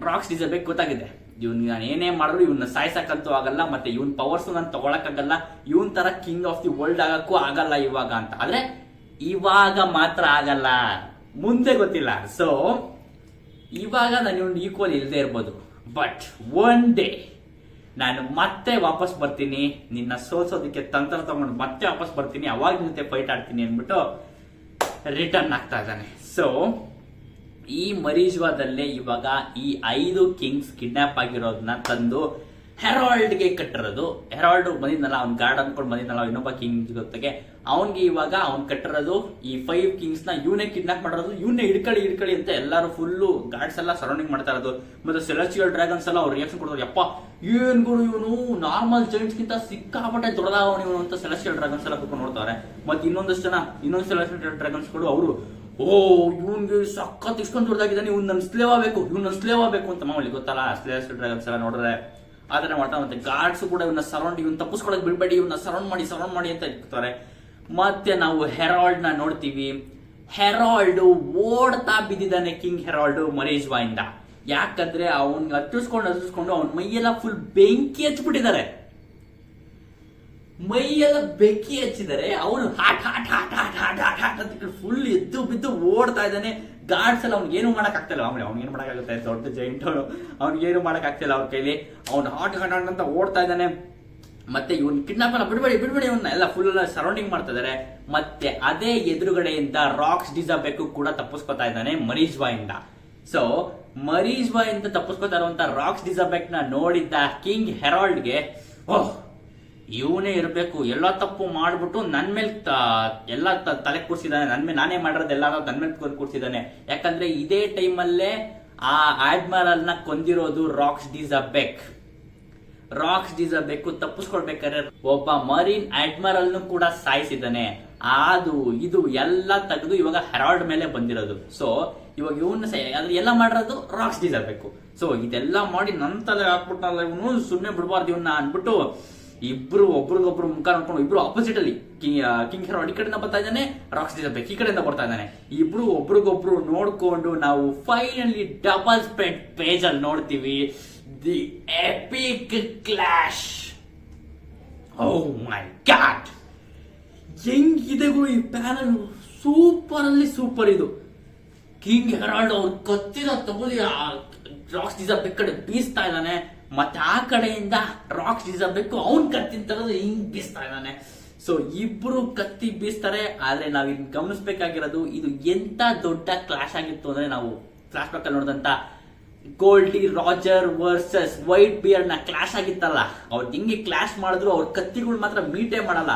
Rocks D Xebec ಗೊತ್ತಾಗಿದೆ, ಇವನ್ ನಾನು ಏನೇ ಮಾಡಿದ್ರು ಇವನ್ನ ಸಾಯ್ಸಕ್ಕಂತೂ ಆಗಲ್ಲ, ಮತ್ತೆ ಇವನ್ ಪವರ್ಸ್ ನಾನು ತಗೊಳಕ್ಕಾಗಲ್ಲ, ಇವನ್ ತರ ಕಿಂಗ್ ಆಫ್ ದಿ ವರ್ಲ್ಡ್ ಆಗಕ್ಕೂ ಆಗಲ್ಲ ಇವಾಗ ಅಂತ. ಆದ್ರೆ ಇವಾಗ ಮಾತ್ರ ಆಗಲ್ಲ, ಮುಂದೆ ಗೊತ್ತಿಲ್ಲ. ಸೊ ಇವಾಗ ನಾನು ಇವನ್ ಈಕ್ವಲ್ ಇಲ್ಲದೆ ಇರ್ಬೋದು, ಬಟ್ ಒನ್ ಡೇ ನಾನು ಮತ್ತೆ ವಾಪಸ್ ಬರ್ತೀನಿ, ನಿನ್ನ ಸೋಲ್ಸೋದಕ್ಕೆ ತಂತ್ರ ತಗೊಂಡು ಮತ್ತೆ ವಾಪಸ್ ಬರ್ತೀನಿ, ಅವಾಗ ಜೊತೆ ಫೈಟ್ ಆಡ್ತೀನಿ ಅಂದ್ಬಿಟ್ಟು ರಿಟರ್ನ್ ಆಗ್ತಾ ಇದ್ದಾನೆ. ಸೊ ಈ ಮರೀಜ್ವಾದಲ್ಲೇ ಇವಾಗ ಈ 5 ಕಿಂಗ್ಸ್ ಕಿಡ್ನಾಪ್ ಆಗಿರೋದನ್ನ ತಂದು ಹೆರಾಲ್ಡ್ಗೆ ಕಟ್ಟಿರೋದು. ಹೆರಾಲ್ಡ್ ಬಂದಿದ್ನಲ್ಲ, ಅವ್ನ್ ಗಾರ್ಡ್ ಅನ್ಕೊಂಡು ಬಂದಿದ್ನಲ್ಲ ಇನ್ನೊಬ್ಬ ಕಿಂಗ್ ಜೊತೆಗೆ, ಅವನ್ಗೆ ಇವಾಗ ಅವ್ನ್ ಕಟ್ಟಿರೋದು ಈ 5 ಕಿಂಗ್ಸ್ ನ ಇವನೇ ಕಿಡ್ನಾಪ್ ಮಾಡಿರೋದು, ಇವನ್ನೇ ಹಿಡ್ಕಳಿ ಅಂತ ಎಲ್ಲರೂ ಫುಲ್ಲು ಗಾರ್ಡ್ಸ್ ಎಲ್ಲ ಸರೌಂಡಿಂಗ್ ಮಾಡ್ತಾ ಇರೋದು. ಮತ್ತೆ ಸೆಲೆಸ್ಟಿಯಲ್ ಡ್ರ್ಯಾಗನ್ಸ್ ಎಲ್ಲ ಅವ್ರು ರಿಯಾಕ್ಷನ್ ಕೊಡ್ತಾರೆ, ಯಪ್ಪ ಏನ್ ಗುರು ಇವನು ನಾರ್ಮಲ್ ಜೈಂಟ್ಸ್ ಗಿಂತ ಸಿಕ್ಕಾಪಟ್ಟೆ ದೊಡ್ಡದಾವನು ಇವನು ಅಂತ ಸೆಲೆಸ್ಟಿಯಲ್ ಡ್ರ್ಯಾಗನ್ಸ್ ಎಲ್ಲ ಕುತ್ಕೊಂಡು ನೋಡ್ತಾರೆ. ಮತ್ತೆ ಇನ್ನೊಂದಷ್ಟು ಜನ ಇನ್ನೊಂದು ಸೆಲೆಸ್ಟಿಯಲ್ ಡ್ರ್ಯಾಗನ್ಸ್ ಗಳು ಅವರು ಇವನ್ಗೆ ಸಖತ್ ಇಷ್ಟೊಂದು ದೊಡ್ಡದಾಗಿದ್ದಾನೆ, ಇವ್ನು ನನ್ನ ಸ್ಲೇವ್ ಆಗಬೇಕು ಅಂತ ಮಾಮೂಲಿ ಗೊತ್ತಲ್ಲ ಸೆಲೆಸ್ಟಿಯಲ್ ಡ್ರ್ಯಾಗನ್ಸ್ ಎಲ್ಲ ನೋಡಿದ್ರೆ ಆದ್ರೆ ಮಾಡ್ತಾ. ಮತ್ತೆ ಗಾರ್ಡ್ಸ್ ಕೂಡ ಇವನ್ನ ಸರೌಂಡ್, ಇವನ್ ತಪ್ಪಿಸ್ಕೊಳಕ್ ಬಿಡ್ಬೇಡಿ, ಇವನ್ನ ಸರೌಂಡ್ ಮಾಡಿ ಅಂತ ಇರ್ತಾರೆ. ಮತ್ತೆ ನಾವು ಹೆರಾಲ್ಡ್ ನ ನೋಡ್ತೀವಿ, ಹೆರಾಲ್ಡ್ ಓಡ್ತಾ ಬಿದ್ದಿದ್ದಾನೆ, ಕಿಂಗ್ ಹೆರಾಲ್ಡ್ ಮರೀಜ್ವಾ ಇಂದ. ಯಾಕಂದ್ರೆ ಅವನ್ ಹತ್ತಿಸ್ಕೊಂಡು ಅವನ್ ಮೈಯೆಲ್ಲ ಫುಲ್ ಬೆಂಕಿ ಹಚ್ಚಿಬಿಟ್ಟಿದ್ದಾರೆ, ಮೈಯೆಲ್ಲ ಬೆಂಕಿ ಹಚ್ಚಿದ್ದಾರೆ. ಅವನು ಫುಲ್ ಎದ್ದು ಬಿದ್ದು ಓಡ್ತಾ ಇದ್ದಾನೆ. ಗಾರ್ಡ್ಸ್ ಎಲ್ಲ ಅವ್ನಿಗೆ ಏನು ಮಾಡಕ್ ಆಗ್ತಿಲ್ಲ, ಅವ್ನಿಗೇನು ಮಾಡಕ್ಕಾಗುತ್ತೆ, ದೊಡ್ಡ ಜೈಂಟ್ ಅವ್ನಿಗೇನು ಮಾಡಕ್ ಆಗ್ತಿಲ್ಲ ಅವ್ರ ಕೈಲಿ. ಅವ್ನು ಹಾಟ್ ಅಂತ ಓಡ್ತಾ ಇದ್ದಾನೆ. ಮತ್ತೆ ಇವನ್ ಕಿಡ್ನಾಪ್ ಎಲ್ಲ ಬಿಡ್ಬೇಡಿ ಇವನ್ನ ಎಲ್ಲ ಫುಲ್ ಎಲ್ಲ ಸರೌಂಡಿಂಗ್ ಮಾಡ್ತಾ ಇದಾರೆ. ಮತ್ತೆ ಅದೇ ಎದುರುಗಡೆಯಿಂದ ರಾಕ್ಸ್ ಡಿಸರ್ಬೆಕ್ ಕೂಡ ತಪ್ಪಿಸ್ಕೊತಾ ಇದ್ದಾನೆ ಮರೀಜ್ವಾ ಇಂದ. ಸೊ ಮರೀಜ್ವಾ ಇಂದ ತಪ್ಪಿಸ್ಕೊತಾ ಇರುವಂತ ರಾಕ್ಸ್ ಡಿಸರ್ಬೆಕ್ ನ ನೋಡಿದ್ದ ಕಿಂಗ್ ಹೆರಾಲ್ಡ್ಗೆ, ಓಹ್ ಇವನೇ ಇರಬೇಕು, ಎಲ್ಲ ತಪ್ಪು ಮಾಡ್ಬಿಟ್ಟು ನನ್ ಮೇಲೆ ಎಲ್ಲ ತಲೆ ಕೂರ್ಸಿದ್ದಾನೆ, ನಾನೇ ಮಾಡಿರೋದೆಲ್ಲ ನನ್ ಮೇಲೆ ಕೂರ್ಸಿದ್ದಾನೆ. ಯಾಕಂದ್ರೆ ಇದೇ ಟೈಮಲ್ಲೇ ಆ ಅಡ್ಮಿರಲ್ ನ ಕೊಂದಿರೋದು ರಾಕ್ಸ್ ಡಿಸರ್ಬೆಕ್. ತಪ್ಪಿಸ್ಕೊಳ್ಬೇಕಾದ್ರೆ ಒಬ್ಬ ಮರೀನ್ ಅಡ್ಮಿರಲ್ ಕೂಡ ಸಾಯಿಸಿದ್ದಾನೆ. ಅದು ಇದು ಎಲ್ಲ ತೆಗೆದು ಇವಾಗ ಹೆರಾಲ್ಡ್ ಮೇಲೆ ಬಂದಿರೋದು. ಸೊ ಇವಾಗ ಇವನ್ನ ಎಲ್ಲ ಮಾಡಿರೋದು ರಾಕ್ಸ್ ಡಿಸರ್ಬೆಕ್. ಸೊ ಇದೆಲ್ಲ ಮಾಡಿ ನನ್ನ ತಲೆ ಹಾಕ್ಬಿಟ್ನಲ್ಲ ಇವನು, ಸುಮ್ಮನೆ ಬಿಡಬಾರ್ದು ಇವನ್ನ ಅನ್ಬಿಟ್ಟು ಇಬ್ರು ಒಬ್ರಿಗೊಬ್ರು ಮುಖ ನೋಡ್ಕೊಂಡು ಇಬ್ರು ಆಪೋಸಿಟ್ ಅಲ್ಲಿ ಕಿಂಗ್ ಹೆರಾಲ್ಡ್ ಈ ಕಡೆಯಿಂದ ಬರ್ತಾ ಇದ್ದಾನೆ, ರಾಕ್ಸ್ ಡಿಸರ್ಬೆಕ್ ಈ ಕಡೆಯಿಂದ ಬರ್ತಾ ಇದ್ದಾನೆ. ಇಬ್ರು ಒಬ್ರಿಗೊಬ್ರು ನೋಡ್ಕೊಂಡು ನಾವು ಫೈನಲಿ ಡಬಲ್ ಸ್ಪ್ರೆಡ್ ಪೇಜ್ ಅಲ್ಲಿ ನೋಡ್ತೀವಿ the epic clash. Oh my God, ಹೆಂಗಿದೆ ಈ ಪ್ಯಾನಲ್, ಸೂಪರ್ ಅಲ್ಲಿ ಸೂಪರ್. ಇದು ಕಿಂಗ್ ಹೆರಾಲ್ಡ್ ಅವ್ರು ಕತ್ತಿನ ತಗೊಳ್ಳಿ ರಾಕ್ಸ್ ಡಿಸರ್ಬೆಕ್ ಕಡೆ ಬೀಸ್ತಾ ಇದ್ದಾನೆ, ಮತ್ತೆ ಆ ಕಡೆಯಿಂದ ರಾಕ್ಸ್ ಡಿಸರ್ಬೆಕ್ ಅವ್ನ್ ಕತ್ತಿನ ತರೋದು ಹಿಂಗ್ ಬೀಸ್ತಾ ಇದ್ದಾನೆ. ಸೊ ಇಬ್ರು ಕತ್ತಿ ಬೀಸ್ತಾರೆ. ಆದ್ರೆ ನಾವ್ ಇಲ್ಲಿ ಗಮನಿಸಬೇಕಾಗಿರೋದು ಇದು ಎಂತ ದೊಡ್ಡ ಕ್ಲಾಶ್ ಆಗಿತ್ತು ಅಂದ್ರೆ, ನಾವು ಫ್ಲಾಶ್ ಬ್ಯಾಕ್ ಅಲ್ಲಿ ನೋಡಿದಂತ Gol D Roger versus Whitebeard ನ ಕ್ಲಾಶ್ ಆಗಿತ್ತಲ್ಲ, ಅವ್ರು ಹಿಂಗೆ ಕ್ಲಾಶ್ ಮಾಡಿದ್ರು ಅವ್ರ ಕತ್ತಿಗಳು ಮಾತ್ರ ಮೀಟೇ ಮಾಡಲ್ಲ.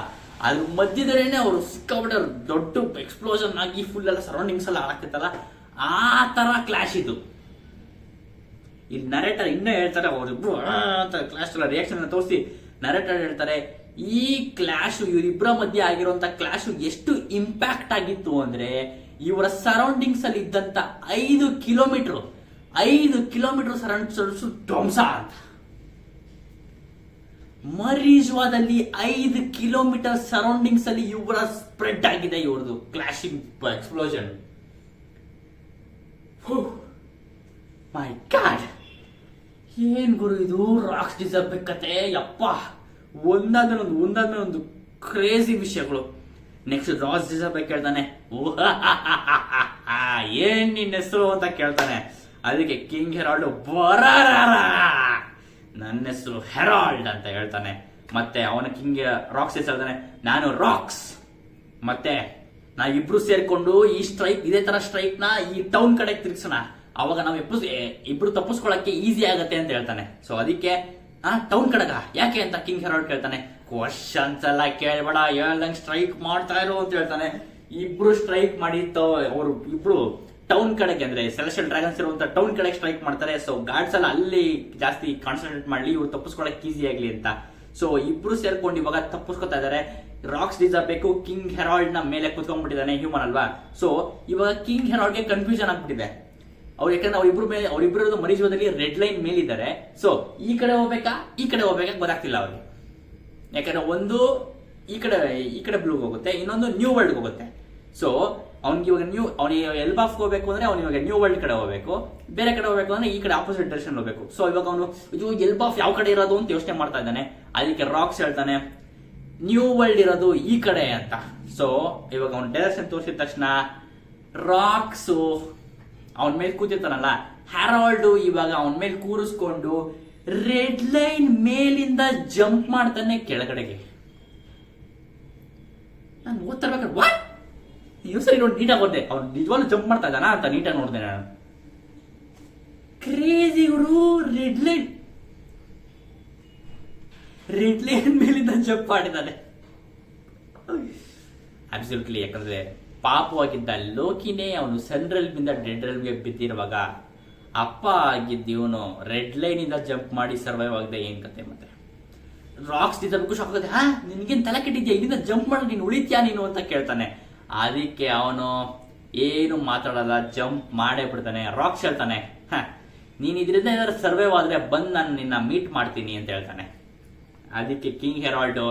ಅದ್ರ ಮಧ್ಯದಲ್ಲೇನೆ ಅವ್ರು ಸಿಕ್ಕಾಬಿಟ್ಟೆ ದೊಡ್ಡ ಎಕ್ಸ್ಪ್ಲೋಷನ್ ಆಗಿ ಫುಲ್ ಎಲ್ಲ ಸರೌಂಡಿಂಗ್ಸ್ ಎಲ್ಲ ಆಗ್ತಿತ್ತಲ್ಲ, ಆ ತರ ಕ್ಲಾಶ್ ಇದು. ಇಲ್ಲಿ ನರೇಟರ್ ಇನ್ನೂ ಹೇಳ್ತಾರೆ, ಅವ್ರಿಬ್ರು ಅಂತ ಕ್ಲಾಶ್ ಎಲ್ಲ ರಿಯಾಕ್ಷನ್ ತೋರಿಸಿ ನರೇಟರ್ ಹೇಳ್ತಾರೆ, ಈ ಕ್ಲಾಶ್ ಇವರಿಬ್ಬರ ಮಧ್ಯೆ ಆಗಿರುವಂತ ಕ್ಲಾಶ್ ಎಷ್ಟು ಇಂಪ್ಯಾಕ್ಟ್ ಆಗಿತ್ತು ಅಂದ್ರೆ ಇವರ ಸರೌಂಡಿಂಗ್ಸ್ ಅಲ್ಲಿ ಇದ್ದಂತ 5 ಕಿಲೋಮೀಟರ್ ಸರೌಂಡ್ಸ್ ಧ್ವಂಸ ಅಂತ. ಮರೀಜ್ವಾದಲ್ಲಿ 5 ಕಿಲೋಮೀಟರ್ ಸರೌಂಡಿಂಗ್ಸ್ ಅಲ್ಲಿ ಇವರ ಸ್ಪ್ರೆಡ್ ಆಗಿದೆ ಇವ್ರದ್ದು ಕ್ಲಾಶಿಂಗ್ ಎಕ್ಸ್ಪ್ಲೋಷನ್. ಮೈ ಗಾಡ್, ಏನ್ ಗುರು ಇದು ರಾಕ್ಸ್ ಡಿಸರ್ಬ್ ಕತೆ ಯಪ್ಪ. ಒಂದಾದ್ಮೇಲೆ ಒಂದು ಕ್ರೇಜಿ ವಿಷಯಗಳು. ನೆಕ್ಸ್ಟ್ ರಾಕ್ಸ್ ಡಿಸರ್ಬ್ ಕೇಳ್ತಾನೆ, ಏನ್ ನಿನ್ನ ಹೆಸರು ಅಂತ ಕೇಳ್ತಾನೆ. ಅದಕ್ಕೆ ಕಿಂಗ್ ಹೆರಾಲ್ಡ್ ನನ್ನ ಹೆಸರು ಹೆರಾಲ್ಡ್ ಅಂತ ಹೇಳ್ತಾನೆ. ಮತ್ತೆ ಅವನ ಕಿಂಗ್ ರಾಕ್ಸ್ ಹೇಳ್ತಾನೆ, ನಾನು ರಾಕ್ಸ್. ಮತ್ತೆ ನಾವಿಬ್ರು ಸೇರ್ಕೊಂಡು ಈ ಸ್ಟ್ರೈಕ್, ಇದೇ ತರ ಸ್ಟ್ರೈಕ್ ನ ಈ ಟೌನ್ ಕಡೆ ತಿರ್ಗಿಸೋಣ, ಅವಾಗ ನಾವು ಇಬ್ರು ತಪ್ಪಿಸ್ಕೊಳಕ್ಕೆ ಈಸಿ ಆಗತ್ತೆ ಅಂತ ಹೇಳ್ತಾನೆ. ಸೊ ಅದಕ್ಕೆ ಟೌನ್ ಕಡೆಗ ಯಾಕೆ ಅಂತ ಕಿಂಗ್ ಹೆರಾಲ್ಡ್ ಕೇಳ್ತಾನೆ. ಕ್ವಶನ್ಸ್ ಎಲ್ಲ ಕೇಳ್ಬೇಡ, ಹೇಳ್ದಂಗ್ ಸ್ಟ್ರೈಕ್ ಮಾಡ್ತಾ ಇರು ಅಂತ ಹೇಳ್ತಾನೆ. ಇಬ್ರು ಸ್ಟ್ರೈಕ್ ಮಾಡಿ ಅವರು ಇಬ್ರು ಟೌನ್ ಕಡೆಗೆ, ಅಂದ್ರೆ ಸೆಲೆಸ್ಟಿಯಲ್ ಡ್ರ್ಯಾಗನ್ಸ್ ಇರುವಂತ ಟೌನ್ ಕಡೆಗೆ ಸ್ಟ್ರೈಕ್ ಮಾಡ್ತಾರೆ. ಸೊ ಗಾರ್ಡ್ಸ್ ಎಲ್ಲ ಅಲ್ಲಿ ಜಾಸ್ತಿ ಕಾನ್ಸಂಟ್ರೇಟ್ ಮಾಡ್ಲಿ, ಇವ್ರು ತಪ್ಪಿಸ್ಕೊಳಕ್ ಈಸಿ ಆಗ್ಲಿ ಅಂತ. ಸೊ ಇಬ್ರು ಸೇರ್ಕೊಂಡು ಇವಾಗ ತಪ್ಪಿಸ್ಕೊತಾ ಇದಾರೆ. ರಾಕ್ಸ್ ಬೇಕು ಕಿಂಗ್ ಹೆರಾಲ್ಡ್ ನ ಮೇಲೆ ಕುತ್ಕೊಂಡ್ಬಿಟ್ಟಿದ್ದಾನೆ, ಹ್ಯೂಮನ್ ಅಲ್ವಾ. ಸೊ ಇವಾಗ ಕಿಂಗ್ ಹೆರಾಲ್ಡ್ಗೆ ಕನ್ಫ್ಯೂಷನ್ ಆಗ್ಬಿಟ್ಟಿದೆ. ಯಾಕಂದ್ರೆ ಅವರಿಬ್ರು ಮರೀಜ್ವಾದಲ್ಲಿ ರೆಡ್ ಲೈನ್ ಮೇಲಿದ್ದಾರೆ. ಸೊ ಈ ಕಡೆ ಹೋಗ್ಬೇಕಾ ಗೊತ್ತಾಗ್ತಿಲ್ಲ ಅವ್ರಿಗೆ. ಯಾಕಂದ್ರೆ ಒಂದು ಈ ಕಡೆ ಬ್ಲೂ ಹೋಗುತ್ತೆ, ಇನ್ನೊಂದು ನ್ಯೂ ವರ್ಲ್ಡ್ ಹೋಗುತ್ತೆ. ಸೊ ಅವ್ನಿಗೆ ಇವಾಗ ಅವನಿಗೆ ಎಲ್ಬಾಫ್ ಹೋಗ್ಬೇಕು ಅಂದ್ರೆ ಅವ್ನು ಇವಾಗ ನ್ಯೂ ವರ್ಲ್ಡ್ ಕಡೆ ಹೋಗ್ಬೇಕು, ಬೇರೆ ಕಡೆ ಹೋಗ್ಬೇಕು ಅಂದ್ರೆ ಈ ಕಡೆ ಆಪೋಸಿಟ್ ಡೈರೆಕ್ಷನ್ ಹೋಗ್ಬೇಕು. ಸೊ ಇವಾಗ ಅವನು ಇದು ಎಲ್ಬಾಫ್ ಯಾವ ಕಡೆ ಇರೋದು ಅಂತ ಯೋಚನೆ ಮಾಡ್ತಾ ಇದ್ದಾನೆ. ಅದಕ್ಕೆ ರಾಕ್ಸ್ ಹೇಳ್ತಾನೆ ನ್ಯೂ ವರ್ಲ್ಡ್ ಇರೋದು ಈ ಕಡೆ ಅಂತ. ಸೊ ಇವಾಗ ಅವ್ನ ಡೈರೆಕ್ಷನ್ ತೋರಿಸಿದ ತಕ್ಷಣ ರಾಕ್ಸ್ ಅವನ ಮೇಲೆ ಕೂತಿರ್ತಾನಲ್ಲ ಹೆರಾಲ್ಡ್, ಇವಾಗ ಅವನ ಮೇಲೆ ಕೂರಿಸ್ಕೊಂಡು ರೆಡ್ ಲೈನ್ ಮೇಲಿಂದ ಜಂಪ್ ಮಾಡ್ತಾನೆ ಕೆಳಗಡೆಗೆ. ನಾನು ಓದ್ತಿರ್ಬೇಕಾದ್ರೆ ವಾಟ್ ಸರಿ ನೋಡಿ ನೀಟಾಗಿ ಓದ್ದೆ, ಅವ್ನು ನಿಜವಾಗ್ಲೂ ಜಂಪ್ ಮಾಡ್ತಾ ಇದ್ದಾನ ಅಂತ ನೀಟಾಗಿ ನೋಡಿದೆ ನಾನು. ಕ್ರೇಜಿ ಗುರು, ರೆಡ್ ಲೈನ್ ಮೇಲಿಂದ ಜಂಪ್ ಮಾಡಿದ್ದಾನೆ ಅಬ್ಸಲ್ಯೂಟ್ಲಿ. ಯಾಕಂದ್ರೆ ಪಾಪವಾಗಿದ್ದ ಲೋಕಿನೇ ಅವನು ಸನ್ ರೆಲ್ಮಿಂದ ಡೆಡ್ ರೆಲ್ಮ್ಗೆ ಬಿದ್ದಿರುವಾಗ ಅಪ್ಪ ಆಗಿದ್ದ ಇವನು ರೆಡ್ ಲೈನ್ ಇಂದ ಜಂಪ್ ಮಾಡಿ ಸರ್ವೈವ್ ಆಗದೆ ಏನ್ ಕತೆ. ಮತ್ತೆ ರಾಕ್ಸ್ ಡಿಸರ್ಬ್ ಶಾಕ್ ಆಗುತ್ತೆ, ನಿನ್ಗೇನ್ ತಲೆ ಕೆಟ್ಟಿದ್ಯಾ, ಇಲ್ಲಿಂದ ಜಂಪ್ ಮಾಡಿ ನೀನು ಉಳಿತ್ಯಾ ನೀನು ಅಂತ ಕೇಳ್ತಾನೆ. ಅದಕ್ಕೆ ಅವನು ಏನು ಮಾತಾಡಲ್ಲ, ಜಂಪ್ ಮಾಡೇ ಬಿಡ್ತಾನೆ. ರಾಕ್ಸ್ ಹೇಳ್ತಾನೆ, ನೀನ್ ಇದರಿಂದ ಏನಾದ್ರು ಸರ್ವೈವ್ ಆದ್ರೆ ಬಂದ್ ನಾನು ನಿನ್ನ ಮೀಟ್ ಮಾಡ್ತೀನಿ ಅಂತ ಹೇಳ್ತಾನೆ. ಅದಕ್ಕೆ ಕಿಂಗ್ ಹೆರಾಲ್ಡ್,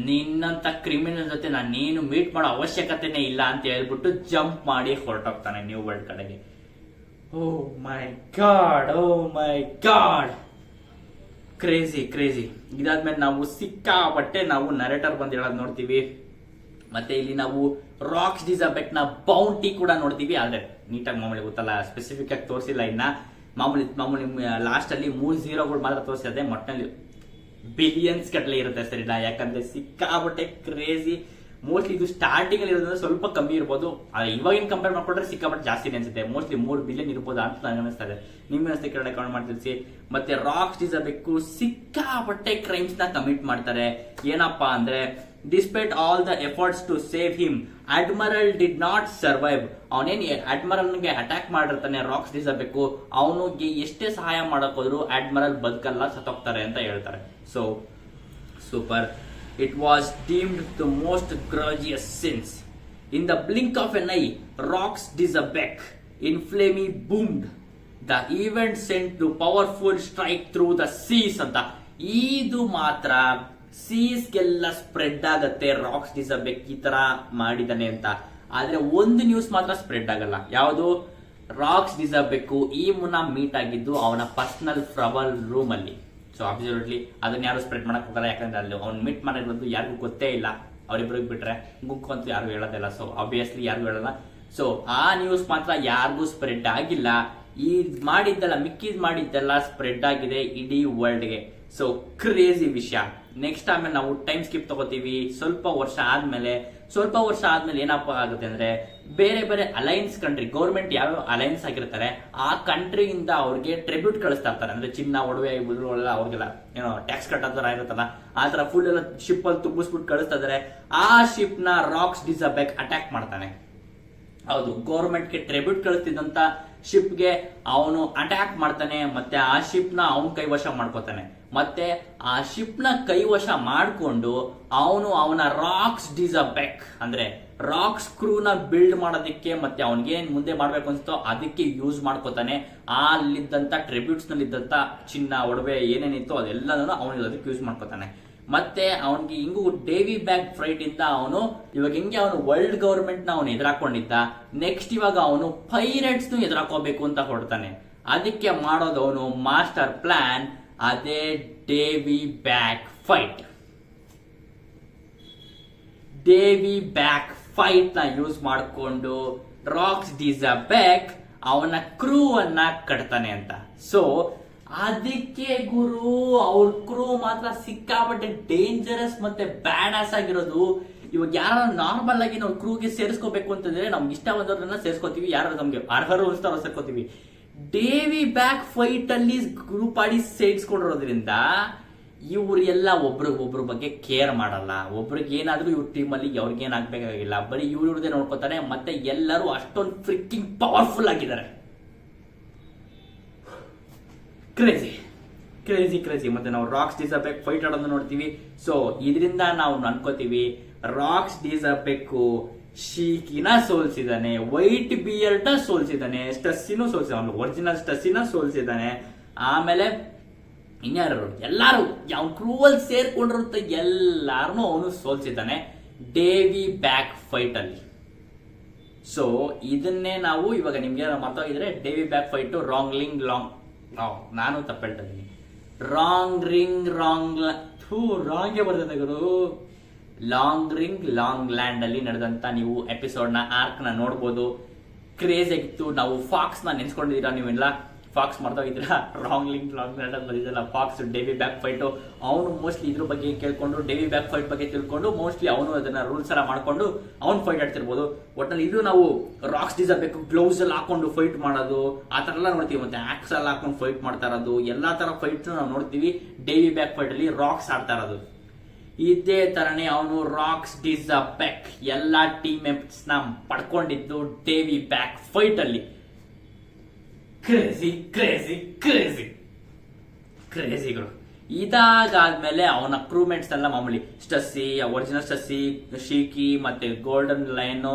ನಿನ್ನಂತ ಕ್ರಿಮಿನಲ್ ಜೊತೆ ನಾನೇನು ಮೀಟ್ ಮಾಡೋ ಅವಶ್ಯಕತೆನೇ ಇಲ್ಲ ಅಂತ ಹೇಳ್ಬಿಟ್ಟು ಜಂಪ್ ಮಾಡಿ ಹೊರಟೋಗ್ತಾನೆ ನ್ಯೂ ವರ್ಲ್ಡ್ ಕಡೆಗೆ. ಓ ಮೈ ಗಾಡ್, ಕ್ರೇಜಿ. ಇದಾದ್ಮೇಲೆ ನಾವು ಸಿಕ್ಕಾಪಟ್ಟೆ ನಾವು ನರೇಟರ್ ಬಂದು ಹೇಳೋದು ನೋಡ್ತೀವಿ. ಮತ್ತೆ ಇಲ್ಲಿ ನಾವು ರಾಕ್ಸ್ ಡಿಸರ್ಬ್ ನ ಬೌಂಟಿ ಕೂಡ ನೋಡ್ತೀವಿ. ಆದ್ರೆ ನೀಟಾಗಿ ಮಾಮೂಲಿ ಗೊತ್ತಲ್ಲ, ಸ್ಪೆಸಿಫಿಕ್ ಆಗಿ ತೋರಿಸಿಲ್ಲ ಇನ್ನ. ಮಾಮೂಲಿ ಲಾಸ್ಟ್ ಅಲ್ಲಿ 3 0ಗಳು ಮಾತ್ರ ತೋರಿಸಿದೆ. ಮೊಟ್ಟಲ್ಲಿ ಬಿಲಿಯನ್ಸ್ ಗಟ್ಟಲೆ ಇರುತ್ತೆ ಸರಿನಾ, ಯಾಕಂದ್ರೆ ಸಿಕ್ಕಾಬಟ್ಟೆ ಕ್ರೇಜಿ. ಮೋಸ್ಟ್ಲಿ ಇದು ಸ್ಟಾರ್ಟಿಂಗ್ ಅಲ್ಲಿ ಇರೋದ್ರಿಂದ ಸ್ವಲ್ಪ ಕಮ್ಮಿ ಇರ್ಬೋದು, ಇವಾಗಿನ ಕಂಪೇರ್ ಮಾಡ್ಕೊಂಡ್ರೆ ಸಿಕ್ಕಾಬಟ್ಟೆ ಜಾಸ್ತಿ ಅನ್ಸುತ್ತೆ. ಮೋಸ್ಟ್ಲಿ 3 ಬಿಲಿಯನ್ ಇರ್ಬೋದು ಅಂತ ನನಗೆ ಅನಿಸ್ತಾ ಇದೆ. ನಿಮ್ಮ ಅನಿಸ್ತೆ ಕೆಳಗಡೆ ಕಮೆಂಟ್ ಮಾಡಿ ತಿಳಿಸಿ. ಮತ್ತೆ ರಾಕ್ಸ್ ಡಿಸರ್ಬ್ ಸಿಕ್ಕಾಬಟ್ಟೆ ಕ್ರೈಮ್ಸ್ ನ ಕಮಿಟ್ ಮಾಡ್ತಾರೆ. ಏನಪ್ಪಾ ಅಂದ್ರೆ despite all the efforts to save him, admiral did not survive. ಅವನೇನ್ ಅಡ್ಮರಲ್ಗೆ ಅಟ್ಯಾಕ್ ಮಾಡಿರ್ತಾನೆ ರಾಕ್ಸ್ ಡಿಸರ್ಬ್, ಅವನಿಗೆ ಎಷ್ಟೇ ಸಹಾಯ ಮಾಡಕ್ ಹೋದ್ರು ಅಡ್ಮರಲ್ ಬದುಕಲ್ಲ, ಸತ್ತೋಗ್ತಾರೆ ಅಂತ ಹೇಳ್ತಾರೆ. So super. It was deemed the most grievous sins. In the blink of an eye, rocks disappeared. In flamey boomed. The event sent the powerful strike through the seas ಅಂತ. ಇದು ಮಾತ್ರ ಸೀಸ್ಗೆಲ್ಲ ಸ್ಪ್ರೆಡ್ ಆಗತ್ತೆ ರಾಕ್ಸ್ ಡಿಸರ್ಬ್ ಈ ತರ ಮಾಡಿದಾನೆ ಅಂತ. ಆದ್ರೆ ಒಂದು ನ್ಯೂಸ್ ಮಾತ್ರ ಸ್ಪ್ರೆಡ್ ಆಗಲ್ಲ. ಯಾವುದು? ರಾಕ್ಸ್ ಡಿಸರ್ಬ್ ಈ ಮುನ್ನ ಮೀಟ್ ಆಗಿದ್ದು ಅವನ ಪರ್ಸನಲ್ ಟ್ರಾವೆಲ್ ರೂಮ್ ಅಲ್ಲಿ. ಸೊ ಅಬ್ಸಲ್ಯೂಟ್ಲಿ ಅದನ್ನ ಯಾರು ಸ್ಪ್ರೆಡ್ ಮಾಡಕ್ ಹೋಗಲ್ಲ, ಯಾಕಂದ್ರೆ ಅಲ್ಲಿ ಅವ್ನು ಮೀಟ್ ಮಾಡಿರೋದು ಯಾರಿಗೂ ಗೊತ್ತೇ ಇಲ್ಲ. ಅವರಿಬ್ಬರಿಗೆ ಬಿಟ್ರೆ ಗುಂಕು ಅಂತೂ ಯಾರು ಹೇಳೋದಿಲ್ಲ. ಸೊ ಆಬ್ವಿಯಸ್ಲಿ ಯಾರಿಗೂ ಹೇಳಲ್ಲ. ಸೊ ಆ ನ್ಯೂಸ್ ಮಾತ್ರ ಯಾರಿಗೂ ಸ್ಪ್ರೆಡ್ ಆಗಿಲ್ಲ. ಈ ಮಿಕ್ಕಿದ್ ಮಾಡಿದ್ದೆಲ್ಲ ಸ್ಪ್ರೆಡ್ ಆಗಿದೆ ಇಡೀ ವರ್ಲ್ಡ್ಗೆ. ಸೊ ಕ್ರೇಜಿ ವಿಷಯ. ನೆಕ್ಸ್ಟ್ ಆಮೇಲೆ ನಾವು ಟೈಮ್ ಸ್ಕಿಪ್ ತಗೋತೀವಿ. ಸ್ವಲ್ಪ ವರ್ಷ ಆದ್ಮೇಲೆ ಏನಪ್ಪ ಆಗುತ್ತೆ ಅಂದ್ರೆ ಬೇರೆ ಬೇರೆ ಅಲೈನ್ಸ್ ಕಂಟ್ರಿ ಗೌರ್ಮೆಂಟ್ ಯಾವ ಅಲೈನ್ಸ್ ಆಗಿರ್ತಾರೆ ಆ ಕಂಟ್ರಿಯಿಂದ ಅವ್ರಿಗೆ ಟ್ರಿಬ್ಯೂಟ್ ಕಳಿಸ್ತಾ ಇರ್ತಾರೆ. ಅಂದ್ರೆ ಚಿನ್ನ, ಒಡವೆ, ಎಲ್ಲ ಅವ್ರಿಗೆಲ್ಲ ಏನೋ ಟ್ಯಾಕ್ಸ್ ಕಟ್ಟೋ ಇರುತ್ತಲ್ಲ, ಆ ತರ ಫುಲ್ ಎಲ್ಲ ಶಿಪ್ ಅಲ್ಲಿ ತುಂಬಿಸ್ಬಿಟ್ಟು ಕಳಿಸ್ತಾ ಇದಾರೆ. ಆ ಶಿಪ್ ನ ರಾಕ್ಸ್ ಡಿಸರ್ಬ್ ಅಟ್ಯಾಕ್ ಮಾಡ್ತಾನೆ. ಹೌದು, ಗೌರ್ಮೆಂಟ್ಗೆ ಟ್ರಿಬ್ಯೂಟ್ ಕಳಿಸ್ತಿದ್ದಂತ ಶಿಪ್ಗೆ ಅವನು ಅಟ್ಯಾಕ್ ಮಾಡ್ತಾನೆ, ಮತ್ತೆ ಆ ಶಿಪ್ ನ ಅವನ್ ಕೈವಶ ಮಾಡ್ಕೋತಾನೆ. ಮತ್ತೆ ಆ ಶಿಪ್ ನ ಕೈವಶ ಮಾಡ್ಕೊಂಡು ಅವನ ರಾಕ್ಸ್ ಡಿಸಬೆಕ್ ಅಂದ್ರೆ ರಾಕ್ಸ್ ಕ್ರೂನ ಬಿಲ್ಡ್ ಮಾಡೋದಕ್ಕೆ ಮತ್ತೆ ಅವನಿಗೇನ್ ಮುಂದೆ ಮಾಡ್ಬೇಕು ಅನ್ಸುತ್ತೋ ಅದಕ್ಕೆ ಯೂಸ್ ಮಾಡ್ಕೋತಾನೆ. ಅಲ್ಲಿದ್ದಂತ ಟ್ರಿಬ್ಯೂಟ್ಸ್ ನಲ್ಲಿ ಇದ್ದಂತ ಚಿನ್ನ ಒಡವೆ ಏನೇನಿತ್ತು ಅದೆಲ್ಲನೂ ಅವನಿಗೆ ಅದಕ್ಕೆ ಯೂಸ್ ಮಾಡ್ಕೋತಾನೆ. ಮತ್ತೆ ಅವನಿಗೆ ಹಿಂಗೂ ಡೇವಿ ಬ್ಯಾಗ್ ಫ್ರೈಟ್ ಇಂದ ಅವನು ಇವಾಗ ಹಿಂಗೆ ಅವನು ವರ್ಲ್ಡ್ ಗವರ್ಮೆಂಟ್ ನ ಅವನು ಎದುರಾಕೊಂಡಿದ್ದ, ನೆಕ್ಸ್ಟ್ ಇವಾಗ ಅವನು ಪೈರೇಟ್ಸ್ ನು ಎದುರಾಕೋಬೇಕು ಅಂತ ಹೊರಡ್ತಾನೆ. ಅದಕ್ಕೆ ಮಾಡೋದು ಅವನು ಮಾಸ್ಟರ್ ಪ್ಲಾನ್, ಅದೇ Davy back fight. Davy back fight ನ ಯೂಸ್ ಮಾಡಿಕೊಂಡು ರಾಕ್ಸ್ ಡಿಸಬೆಕ್ ಅವನ ಕ್ರೂ ಅನ್ನ ಕಟ್ತಾನೆ ಅಂತ. ಸೊ ಅದಕ್ಕೆ ಗುರು ಅವ್ರ ಕ್ರೂ ಮಾತ್ರ ಸಿಕ್ಕಾಪಟ್ಟೆ ಡೇಂಜರಸ್ ಮತ್ತೆ ಬ್ಯಾಡ್ ಆಸ್ ಆಗಿರೋದು. ಇವಾಗ ಯಾರ ನಾರ್ಮಲ್ ಆಗಿ ನಾವು ಕ್ರೂಗೆ ಸೇರಿಸ್ಕೋಬೇಕು ಅಂತಂದ್ರೆ ನಮ್ಗೆ ಇಷ್ಟ ಬಂದವ್ರನ್ನ ಸೇರಿಸ್ಕೋತೀವಿ, ಯಾರು ನಮ್ಗೆ ಅರ್ಹರು ಅನ್ಸ್ತಾರೋ ಸೇರ್ಕೋತೀವಿ. ಡೇವಿ ಬ್ಯಾಗ್ ಫೈಟ್ ಅಲ್ಲಿ ಗ್ರೂಪ್ ಆಡಿ ಸೇರಿಸ್ಕೊಂಡಿರೋದ್ರಿಂದ ಇವ್ರು ಎಲ್ಲ ಒಬ್ರ ಬಗ್ಗೆ ಕೇರ್ ಮಾಡಲ್ಲ. ಒಬ್ರಿಗೆ ಏನಾದ್ರೂ ಇವ್ರ ಟೀಮ್ ಅಲ್ಲಿ ಅವ್ರಿಗೆ ಏನಾಗ್ಬೇಕಾಗಿಲ್ಲ, ಬರೀ ಇವ್ರದೇ ನೋಡ್ಕೋತಾರೆ. ಮತ್ತೆ ಎಲ್ಲರೂ ಅಷ್ಟೊಂದು ಫ್ರಿಕ್ಕಿಂಗ್ ಪವರ್ಫುಲ್ ಆಗಿದ್ದಾರೆ. Crazy crazy crazy. ಮತ್ತೆ ನಾವು ರಾಕ್ಸ್ ಡಿಸಬೆಕ್ ಫೈಟ್ ಆಡೋದು ನೋಡ್ತೀವಿ. ಸೊ ಇದರಿಂದ ನಾವು ಅನ್ಕೋತೀವಿ ರಾಕ್ಸ್ ಡಿಸಬೆಕ್ ಶೀಕಿನ ಸೋಲ್ಸಿದಾನೆ, ವೈಟ್ ಬಿಯರ್ಡ್ ಸೋಲ್ಸಿದಾನೆ, ಸ್ಟಸ್ಸಿನೂ ಸೋಲ್ಸಿದಾನೆ, ಒರಿಜಿನಲ್ ಸ್ಟಸ್ಸಿನ ಸೋಲ್ಸಿದಾನೆ. ಆಮೇಲೆ ಇನ್ಯಾರು ಎಲ್ಲಾರು ಯಾವ ಕ್ರೂವಲ್ ಸೇರ್ಕೊಂಡಿರುತ್ತೆ ಎಲ್ಲಾರನು ಅವನು ಸೋಲ್ಸಿದ್ದಾನೆ ಡೇವಿ ಬ್ಯಾಗ್ ಫೈಟ್ ಅಲ್ಲಿ. ಸೊ ಇದನ್ನೇ ನಾವು ಇವಾಗ ನಿಮ್ಗೆ ಮರ್ತೋಗಿದ್ರೆ ಡೇವಿ ಬ್ಯಾಗ್ ಫೈಟ್ ನಾನು ತಪ್ಪು ಹೇಳ್ತಾ ಇದ್ದೀನಿ. ರಾಂಗೇ ಬರ್ತದೆ ಗುರು. ಲಾಂಗ್ ರಿಂಗ್ ಲಾಂಗ್ ಲ್ಯಾಂಡ್ ಅಲ್ಲಿ ನಡೆದಂತ ನೀವು ಎಪಿಸೋಡ್ ನ ಆರ್ಕ್ ನ ನೋಡ್ಬೋದು. ಕ್ರೇಜ್ ಆಗಿತ್ತು. ನಾವು ಫಾಕ್ಸ್ ನ ನೆನ್ಸ್ಕೊಂಡಿದ್ದೀರಾ ನೀವೆಲ್ಲ? ಫಾಕ್ಸ್ ಮಾಡ್ತಾಗಿದ್ದೀರಾ? ಲಾಂಗ್ ಲ್ಯಾಂಡ್ ಅಂತ ಬಂದಿದ್ದಲ್ಲ ಫಾಕ್ಸ್ ಡೇವಿ ಬ್ಯಾಗ್ ಫೈಟ್. ಅವನು ಮೋಸ್ಟ್ಲಿ ಇದ್ರ ಬಗ್ಗೆ ಕೇಳ್ಕೊಂಡು ಡೇವಿ ಬ್ಯಾಗ್ ಫೈಟ್ ಬಗ್ಗೆ ತಿಳ್ಕೊಂಡು ಮೋಸ್ಟ್ಲಿ ಅವನು ಅದನ್ನ ರೂಲ್ಸ್ ಎಲ್ಲ ಮಾಡ್ಕೊಂಡು ಅವ್ನು ಫೈಟ್ ಆಡ್ತಿರ್ಬೋದು. ಒಟ್ಟಲ್ಲಿ ಇದು ನಾವು ರಾಕ್ಸ್ ಡಿಸಬೇಕು ಗ್ಲೌಸ್ ಎಲ್ಲ ಹಾಕೊಂಡು ಫೈಟ್ ಮಾಡೋದು ಆ ತರ ಎಲ್ಲ ನೋಡ್ತೀವಿ. ಮತ್ತೆ ಆಕ್ಸ್ ಎಲ್ಲ ಹಾಕೊಂಡು ಫೈಟ್ ಮಾಡ್ತಾ ಇರೋದು ಎಲ್ಲಾ ತರ ಫೈಟ್ ನಾವು ನೋಡ್ತೀವಿ ಡೇವಿ ಬ್ಯಾಗ್ ಫೈಟ್ ಅಲ್ಲಿ ರಾಕ್ಸ್ ಆಡ್ತಾ ಇರೋದು. ಇದೇ ತರನೇ ಅವನು ರಾಕ್ಸ್ ಡಿಸಬೆಕ್ ಎಲ್ಲಾ ಟೀಮ್ ಮೆಂಬರ್ಸ್ ನ ಪಡ್ಕೊಂಡಿದ್ದು ಡೇವಿ ಬ್ಯಾಗ್ ಫೈಟ್ ಅಲ್ಲಿ. ಕ್ರೇಜಿ ಕ್ರೇಜಿ ಕ್ರೇಜಿ ಕ್ರೇಜಿಗಳು. ಇದಾದ್ಮೇಲೆ ಅವನ ಕ್ರೂಮೇಟ್ಸ್ ಎಲ್ಲ ಮಾಮೂಲಿ ಸ್ಟಸ್ಸಿ, ಒರಿಜಿನಲ್ ಸ್ಟಸ್ಸಿ, ಶೀಕಿ ಮತ್ತೆ ಗೋಲ್ಡನ್ ಲೈನ್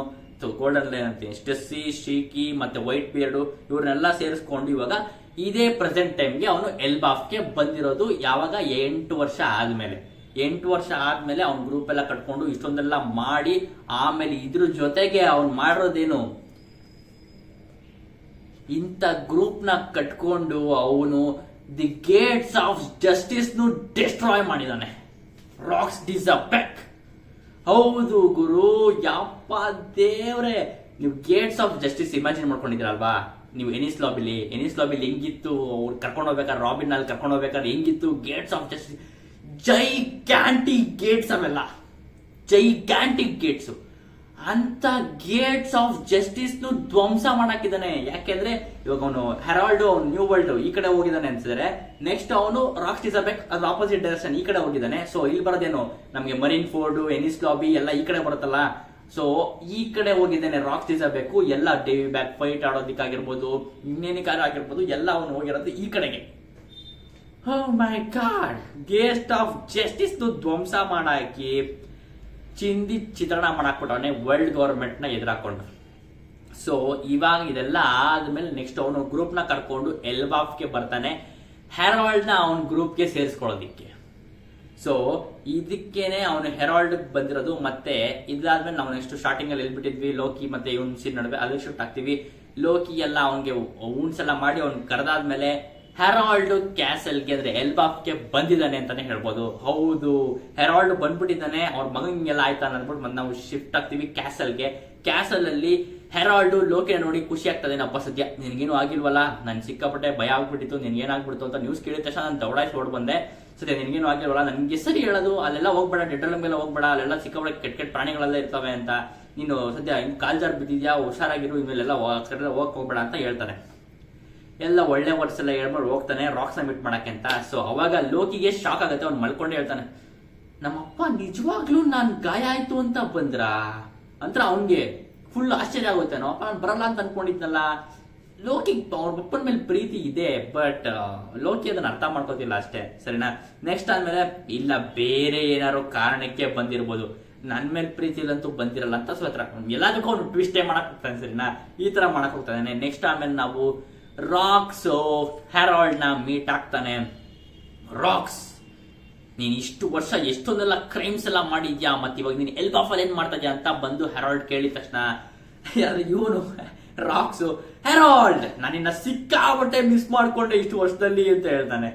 ಅಂತೀನಿ, ಸ್ಟಸ್ಸಿ, ಶೀಕಿ ಮತ್ತೆ ವೈಟ್ ಬಿಯರ್ಡ್ ಇವ್ರನ್ನೆಲ್ಲ ಸೇರಿಸ್ಕೊಂಡು ಇವಾಗ ಇದೇ ಪ್ರೆಸೆಂಟ್ ಟೈಮ್ಗೆ ಅವನು ಎಲ್ಬಾಫ್ಗೆ ಬಂದಿರೋದು. ಯಾವಾಗ 8 ವರ್ಷ ಆದ್ಮೇಲೆ. 8 ವರ್ಷ ಆದ್ಮೇಲೆ ಅವ್ನ ಗ್ರೂಪ್ ಎಲ್ಲ ಕಟ್ಕೊಂಡು ಇಷ್ಟೊಂದೆಲ್ಲ ಮಾಡಿ ಆಮೇಲೆ ಇದ್ರ ಜೊತೆಗೆ ಅವ್ನು ಮಾಡಿರೋದೇನು, ಇಂಥ ಗ್ರೂಪ್ ನ ಕಟ್ಕೊಂಡು ಅವನು ದಿ ಗೇಟ್ಸ್ ಆಫ್ ಜಸ್ಟಿಸ್ ನು ಡಿಸ್ಟ್ರಾಯ್ ಮಾಡಿದಾನೆ ರಾಕ್ಸ್ ಡಿಸಬೆಕ್. ಹೌದು ಗುರು, ಯಪ್ಪ ದೇವ್ರೆ. ನೀವು ಗೇಟ್ಸ್ ಆಫ್ ಜಸ್ಟಿಸ್ ಇಮ್ಯಾಜಿನ್ ಮಾಡ್ಕೊಂಡಿದ್ದೀರಲ್ವಾ? ನೀವು ಎನಿಸ್ ಲಾಬಿಲಿ ಹೆಂಗಿತ್ತು, ಅವ್ರು ಕರ್ಕೊಂಡು ಹೋಗ್ಬೇಕಾದ್ರೆ ರಾಬಿನ್ ಅಲ್ಲಿ ಕರ್ಕೊಂಡು ಹೋಗ್ಬೇಕಾದ್ರೆ ಹೆಂಗಿತ್ತು ಗೇಟ್ಸ್ ಆಫ್ ಜಸ್ಟಿಸ್. ಜೈಗ್ಯಾಂಟಿಕ್ ಗೇಟ್ಸ್ ಅವೆಲ್ಲ, ಜೈಗ್ಯಾಂಟಿಕ್ ಗೇಟ್ಸ್. ಅಂತ ಗೇಟ್ಸ್ ಆಫ್ ಜಸ್ಟಿಸ್ ನು ಧ್ವಂಸ ಮಾಡಾಕಿದ್ದಾನೆ. ಯಾಕೆಂದ್ರೆ ಇವಾಗ ಅವನು ಹೆರಾಲ್ಡ್ ನ್ಯೂ ವರ್ಲ್ಡ್ ಈ ಕಡೆ ಹೋಗಿದ್ದಾನೆ ಅನ್ಸಿದ್ರೆ, ನೆಕ್ಸ್ಟ್ ಅವನು ರಾಕ್ಸ್ ಡಿಸಬೆಕ್ ಅದು ಆಪೋಸಿಟ್ ಡೈರೆಕ್ಷನ್ ಈ ಕಡೆ ಹೋಗಿದ್ದಾನೆ. ಸೊ ಇಲ್ಲಿ ಬರೋದೇನು ನಮ್ಗೆ ಮರೀನ್ ಫೋರ್ಡ್, ಎನಿಸ್ ಲಾಬಿ ಎಲ್ಲ ಈ ಕಡೆ ಬರುತ್ತಲ್ಲ. ಸೊ ಈ ಕಡೆ ಹೋಗಿದ್ದಾನೆ ರಾಕ್ಸ್ ಡಿಸಬೆಕ್. ಎಲ್ಲ ಡೇವಿ ಬ್ಯಾಗ್ ಫೈಟ್ ಆಡೋದಕ್ಕಾಗಿರ್ಬೋದು, ಇನ್ನೇನಿಕಾರ ಆಗಿರ್ಬೋದು, ಎಲ್ಲ ಅವನು ಹೋಗಿರೋದು ಈ ಕಡೆಗೆ. ಓ my god, gate of justice ನು ಧ್ವಂಸ ಮಾಡಾಕಿ ಚಿಂದಿ ಚಿತ್ರಣ ಮಾಡಾಕ್ಬಿಟ್ಟವನೆ ವರ್ಲ್ಡ್ ಗವರ್ಮೆಂಟ್ ನ ಎದುರಾಕೊಂಡು. ಸೊ ಇವಾಗ ಇದೆಲ್ಲ ಆದ್ಮೇಲೆ ನೆಕ್ಸ್ಟ್ ಅವನು ಗ್ರೂಪ್ ನ ಕರ್ಕೊಂಡು ಎಲ್ಬಾಫ್ಗೆ ಬರ್ತಾನೆ, ಹೆರಾಲ್ಡ್ ನ ಅವನ ಗ್ರೂಪ್ಗೆ ಸೇರಿಸ್ಕೊಳ್ಳೋದಿಕ್ಕೆ. ಸೊ ಇದಕ್ಕೇನೆ ಅವನು ಹೆರಾಲ್ಡ್ ಬಂದಿರೋದು. ಮತ್ತೆ ಇದಾದ್ಮೇಲೆ ನಾವು ನೆಕ್ಸ್ಟ್ ಸ್ಟಾರ್ಟಿಂಗ್ ಅಲ್ಲಿ ಎಲ್ಬಿಟ್ಟಿದ್ವಿ ಲೋಕಿ ಮತ್ತೆ ಇವನ್ ಸೀನ್ ನಡುವೆ ಅಲ್ಲಿ ಶಿಫ್ಟ್ ಆಗ್ತೀವಿ. ಲೋಕಿ ಎಲ್ಲ ಅವನ್ಗೆ ಊನ್ಸ್ ಎಲ್ಲ ಮಾಡಿ ಅವ್ನ್ ಕರೆದಾದ್ಮೇಲೆ ಹೆರಾಲ್ಡ್ ಕ್ಯಾಸಲ್ಗೆ ಅಂದ್ರೆ ಎಲ್ಬಾಫ್ಗೆ ಬಂದಿದ್ದಾನೆ ಅಂತಾನೆ ಹೇಳ್ಬೋದು. ಹೌದು, ಹೆರಾಲ್ಡ್ ಬಂದ್ಬಿಟ್ಟಿದ್ದಾನೆ, ಅವ್ರ ಮಗನಿಗೆಲ್ಲ ಆಯ್ತಾ ಅಂದ್ಬಿಟ್ಟು ಮತ್ತೆ ನಾವು ಶಿಫ್ಟ್ ಆಗ್ತೀವಿ ಕ್ಯಾಸಲ್ಗೆ. ಕ್ಯಾಸಲ್ ಅಲ್ಲಿ ಹೆರಾಲ್ಡ್ ಲೋಕಿನ ನೋಡಿ ಖುಷಿ ಆಗ್ತದೆ. ಅಪ್ಪ ಸದ್ಯ ನಿನ್ಗೇನು ಆಗಿಲ್ವಲ್ಲ, ನನ್ ಸಿಕ್ಕಾಪಟ್ಟೆ ಭಯ ಆಗ್ಬಿಟ್ಟಿತ್ತು, ನಿನ್ಗೇನಾಗ್ಬಿಡ್ತು ಅಂತ ನ್ಯೂಸ್ ಕೇಳಿದ ತಕ್ಷಣ ನಾನು ದೌಡಾಯಿಸಿ ಹೊಡ್ ಬಂದೆ. ಸದ್ಯ ನಿನ್ಗೇನು ಆಗಿಲ್ವಲ್ಲ, ನನ್ಗೆ ಸರಿ ಹೇಳೋದು ಅಲ್ಲೆಲ್ಲ ಹೋಗ್ಬೇಡ, ಡೆಡ್ರಲ್ಮೆಲ್ಲ ಹೋಗ್ಬೇಡ, ಅಲ್ಲೆಲ್ಲ ಸಿಕ್ಕಾಪಟ್ಟೆ ಕೆಟ್ಟ ಪ್ರಾಣಿಗಳೆಲ್ಲ ಇರ್ತವೆ ಅಂತ, ನೀನು ಸದ್ಯ ಕಾಲ್ಜಾರ್ ಬಿದ್ದಿದ್ಯಾ, ಹುಷಾರಾಗಿರು, ಇನ್ಮೇಲೆಲ್ಲ ಹೋಗಕ್ ಹೋಗ್ಬೇಡ ಅಂತ ಹೇಳ್ತಾನೆ. ಎಲ್ಲ ಒಳ್ಳೆ ವರ್ಡ್ಸ್ ಎಲ್ಲ ಹೇಳ್ಬಿಟ್ಟು ಹೋಗ್ತಾನೆ ರಾಕ್ಸ್ ನ ಮೀಟ್ ಮಾಡಕ್ಕೆ ಅಂತ. ಸೊ ಅವಾಗ ಲೋಕಿಗೆ ಶಾಕ್ ಆಗುತ್ತೆ. ಅವ್ನು ಮಲ್ಕೊಂಡೆ ಹೇಳ್ತಾನೆ, ನಮ್ಮಪ್ಪ ನಿಜವಾಗ್ಲೂ ನಾನ್ ಗಾಯ ಆಯ್ತು ಅಂತ ಬಂದ್ರ ಅಂತ. ಅವನ್ಗೆ ಫುಲ್ ಆಶ್ಚರ್ಯ ಆಗುತ್ತೆ. ನಮ್ಮಪ್ಪ ನಾನು ಬರಲ್ಲ ಅಂತ ಅನ್ಕೊಂಡಿದ್ನಲ್ಲ, ಲೋಕಿ ಅವ್ರ ಅಪ್ಪನ ಮೇಲೆ ಪ್ರೀತಿ ಇದೆ, ಬಟ್ ಲೋಕಿ ಅದನ್ನ ಅರ್ಥ ಮಾಡ್ಕೋತಿಲ್ಲ ಅಷ್ಟೇ, ಸರಿನಾ. ನೆಕ್ಸ್ಟ್ ಆದ್ಮೇಲೆ ಇಲ್ಲ ಬೇರೆ ಏನಾದ್ರು ಕಾರಣಕ್ಕೆ ಬಂದಿರ್ಬೋದು, ನನ್ ಮೇಲೆ ಪ್ರೀತಿ ಇಲ್ಲಂತೂ ಬಂದಿರಲ್ಲ ಅಂತ ಸೊ ಎಲ್ಲದಕ್ಕೂ ಅವ್ನು ಟ್ವಿಸ್ಟೇ ಮಾಡಕ್ ಹೋಗ್ತಾನೆ, ಸರಿನಾ. ಈ ತರ ಮಾಡಕ್ ಹೋಗ್ತಾನೆ. ನೆಕ್ಸ್ಟ್ ಆಮೇಲೆ ನಾವು ರಾಕ್ಸ್ ಹೆರಾಲ್ಡ್ ನ ಮೀಟ್ ಆಗ್ತಾನೆ. ರಾಕ್ಸ್, ನೀನ್ ಇಷ್ಟು ವರ್ಷ ಎಷ್ಟೊಂದೆಲ್ಲ ಕ್ರೈಮ್ಸ್ ಎಲ್ಲ ಮಾಡಿದ್ಯಾ, ಮತ್ತೆ ಇವಾಗ ನೀನ್ ಎಲ್ಬಾಫಲ್ ಏನ್ ಮಾಡ್ತಾ ಇದ್ಯಾ ಅಂತ ಬಂದು ಹೆರಾಲ್ಡ್ ಕೇಳಿದ ತಕ್ಷಣ ಇವನು ರಾಕ್ಸ್, ಹೆರಾಲ್ಡ್ ನಾನಿನ್ನ ಸಿಕ್ಕಾಬಟ್ಟೆ ಮಿಸ್ ಮಾಡ್ಕೊಂಡೆ ಇಷ್ಟು ವರ್ಷದಲ್ಲಿ ಅಂತ ಹೇಳ್ತಾನೆ.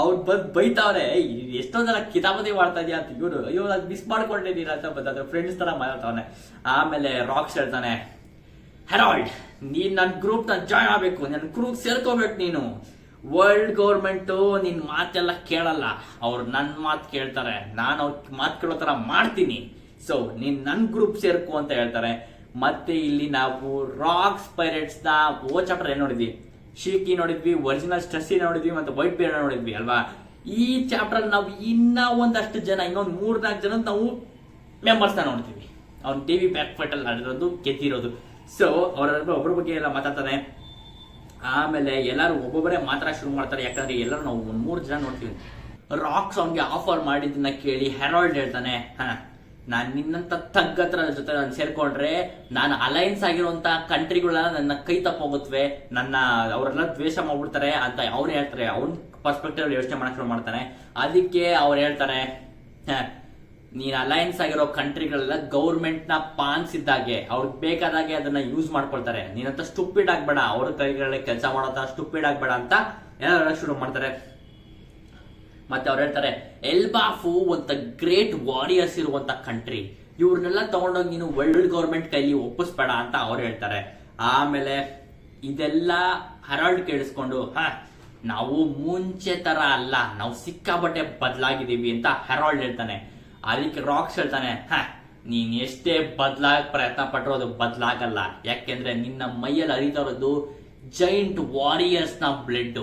ಅವ್ರು ಬಂದ್ ಬೈತಾವ್ರೆ, ಎಷ್ಟೊಂದೆಲ್ಲ ಕಿತಾಪತಿ ಮಾಡ್ತಾ ಇದೆಯಾ ಅಂತ. ಇವ್ರು ಅಯ್ಯೋ ಅದು ಮಿಸ್ ಮಾಡ್ಕೊಂಡಿದ್ದೀರ ಅಂತ ಬಂದ ಫ್ರೆಂಡ್ಸ್ ತರ ಮಾತಾಡ್ತಾವನೆ. ಆಮೇಲೆ ರಾಕ್ಸ್ ಹೇಳ್ತಾನೆ, ಹೆರಾಲ್ಡ್ ನೀನ್ ನನ್ ಗ್ರೂಪ್ ನ ಜಾಯ್ನ್ ಆಗ್ಬೇಕು, ನನ್ ಗ್ರೂಪ್ ಸೇರ್ಕೋಬೇಕು ನೀನು. ವರ್ಲ್ಡ್ ಗೌರ್ಮೆಂಟ್ ನಿನ್ ಮಾತೆಲ್ಲ ಕೇಳಲ್ಲ, ಅವ್ರು ನನ್ ಮಾತು ಕೇಳ್ತಾರೆ, ನಾನು ಅವ್ರ ಮಾತು ಕೇಳೋ ತರ ಮಾಡ್ತೀನಿ, ಸೊ ನೀನ್ ನನ್ ಗ್ರೂಪ್ ಸೇರ್ಕೊ ಅಂತ ಹೇಳ್ತಾರೆ. ಮತ್ತೆ ಇಲ್ಲಿ ನಾವು ರಾಕ್ಸ್ ಪೈರೇಟ್ಸ್ ನ ಓ ಚಾಪ್ಟರ್ ಏನ್ ನೋಡಿದ್ವಿ, ಶೀಕಿ ನೋಡಿದ್ವಿ, ಒರಿಜಿನಲ್ ಸ್ಟಸ್ಸಿ ನೋಡಿದ್ವಿ, ಮತ್ತೆ ವೈಟ್ ಬಿಯರ್ಡ್ ನೋಡಿದ್ವಿ ಅಲ್ವಾ. ಈ ಚಾಪ್ಟರ್ ನಾವು ಇನ್ನ ಒಂದಷ್ಟು ಜನ, ಇನ್ನೊಂದು 3-4 ಜನ ನಾವು ಮೆಂಬರ್ಸ್ ನ ನೋಡ್ತೀವಿ. ಅವ್ನು ಟಿವಿ ಬ್ಯಾಕ್ ಫೈಟ್ ಅಲ್ಲಿ ಆಡಿರೋದು, ಗೆದ್ದಿರೋದು. ಸೊ ಅವರ ಒಬ್ಬರ ಬಗ್ಗೆ ಎಲ್ಲ ಮಾತಾಡ್ತಾನೆ. ಆಮೇಲೆ ಎಲ್ಲರೂ ಒಬ್ಬೊಬ್ಬರೇ ಮಾತ್ರ ಶುರು ಮಾಡ್ತಾರೆ, ಯಾಕಂದ್ರೆ ಎಲ್ಲರೂ ನಾವು 3 ಜನ ನೋಡ್ತೀವಿ. ರಾಕ್ಸ್ ಅವ್ನಿಗೆ ಆಫರ್ ಮಾಡಿದ್ದನ್ನ ಕೇಳಿ ಹೆರಾಲ್ಡ್ ಹೇಳ್ತಾನೆ, ನಾನ್ ನಿನ್ನಂತ ತಗ್ಗತ್ರ ಜೊತೆ ನಾನು ಸೇರ್ಕೊಂಡ್ರೆ ನಾನು ಅಲೈನ್ಸ್ ಆಗಿರುವಂತ ಕಂಟ್ರಿಗಳೆಲ್ಲ ನನ್ನ ಕೈ ತಪ್ಪೋಗುತ್ತವೆ, ನನ್ನ ಅವರೆಲ್ಲ ದ್ವೇಷ ಮಾಡ್ಬಿಡ್ತಾರೆ ಅಂತ ಅವ್ರು ಹೇಳ್ತಾರೆ. ಅವ್ನ ಪರ್ಸ್ಪೆಕ್ಟಿವ್ ಯೋಚನೆ ಮಾಡಕ್ ಶುರು ಮಾಡ್ತಾನೆ. ಅದಕ್ಕೆ ಅವ್ರು ಹೇಳ್ತಾರೆ, ನೀನ್ ಅಲೈನ್ಸ್ ಆಗಿರೋ ಕಂಟ್ರಿಗಳೆಲ್ಲ ಗೌರ್ಮೆಂಟ್ ನ ಪಾನ್ಸ್ ಇದ್ದಾಗೆ, ಅವ್ರಿಗೆ ಬೇಕಾದಾಗೆ ಅದನ್ನ ಯೂಸ್ ಮಾಡ್ಕೊಳ್ತಾರೆ, ನೀನಂತ ಸ್ಟುಪಿಡ್ ಆಗ್ಬೇಡ, ಅವ್ರ ಕೈಗಳಲ್ಲಿ ಕೆಲಸ ಮಾಡೋ ಸ್ಟುಪಿಡ್ ಆಗ್ಬೇಡ ಅಂತ ಎಲ್ಲ ಶುರು ಮಾಡ್ತಾರೆ. ಮತ್ತೆ ಅವ್ರು ಹೇಳ್ತಾರೆ, ಎಲ್ಬಾಫು ಒಂದು ಗ್ರೇಟ್ ವಾರಿಯರ್ಸ್ ಇರುವಂತ ಕಂಟ್ರಿ, ಇವ್ರನ್ನೆಲ್ಲ ತಗೊಂಡೋಗಿ ನೀನು ವರ್ಲ್ಡ್ ಗೌರ್ಮೆಂಟ್ ಕೈಲಿ ಒಪ್ಪಿಸ್ಬೇಡ ಅಂತ ಅವ್ರು ಹೇಳ್ತಾರೆ. ಆಮೇಲೆ ಇದೆಲ್ಲ ಹೆರಾಲ್ಡ್ ಕೇಳಿಸ್ಕೊಂಡು, ನಾವು ಮುಂಚೆ ತರ ಅಲ್ಲ, ನಾವು ಸಿಕ್ಕಾಬಟ್ಟೆ ಬದಲಾಗಿದ್ದೀವಿ ಅಂತ ಹೆರಾಲ್ಡ್ ಹೇಳ್ತಾನೆ. ಅದಕ್ಕೆ ರಾಕ್ಸ್ ಹೇಳ್ತಾನೆ, ನೀನ್ ಎಷ್ಟೇ ಬದಲಾಗ ಪ್ರಯತ್ನ ಪಟ್ಟರು ಅದು ಬದಲಾಗಲ್ಲ, ಯಾಕೆಂದ್ರೆ ನಿನ್ನ ಮೈಯಲ್ಲಿ ಹರಿತಾ ಇರೋದು ಜೈಂಟ್ ವಾರಿಯರ್ಸ್ ನ ಬ್ಲಡ್,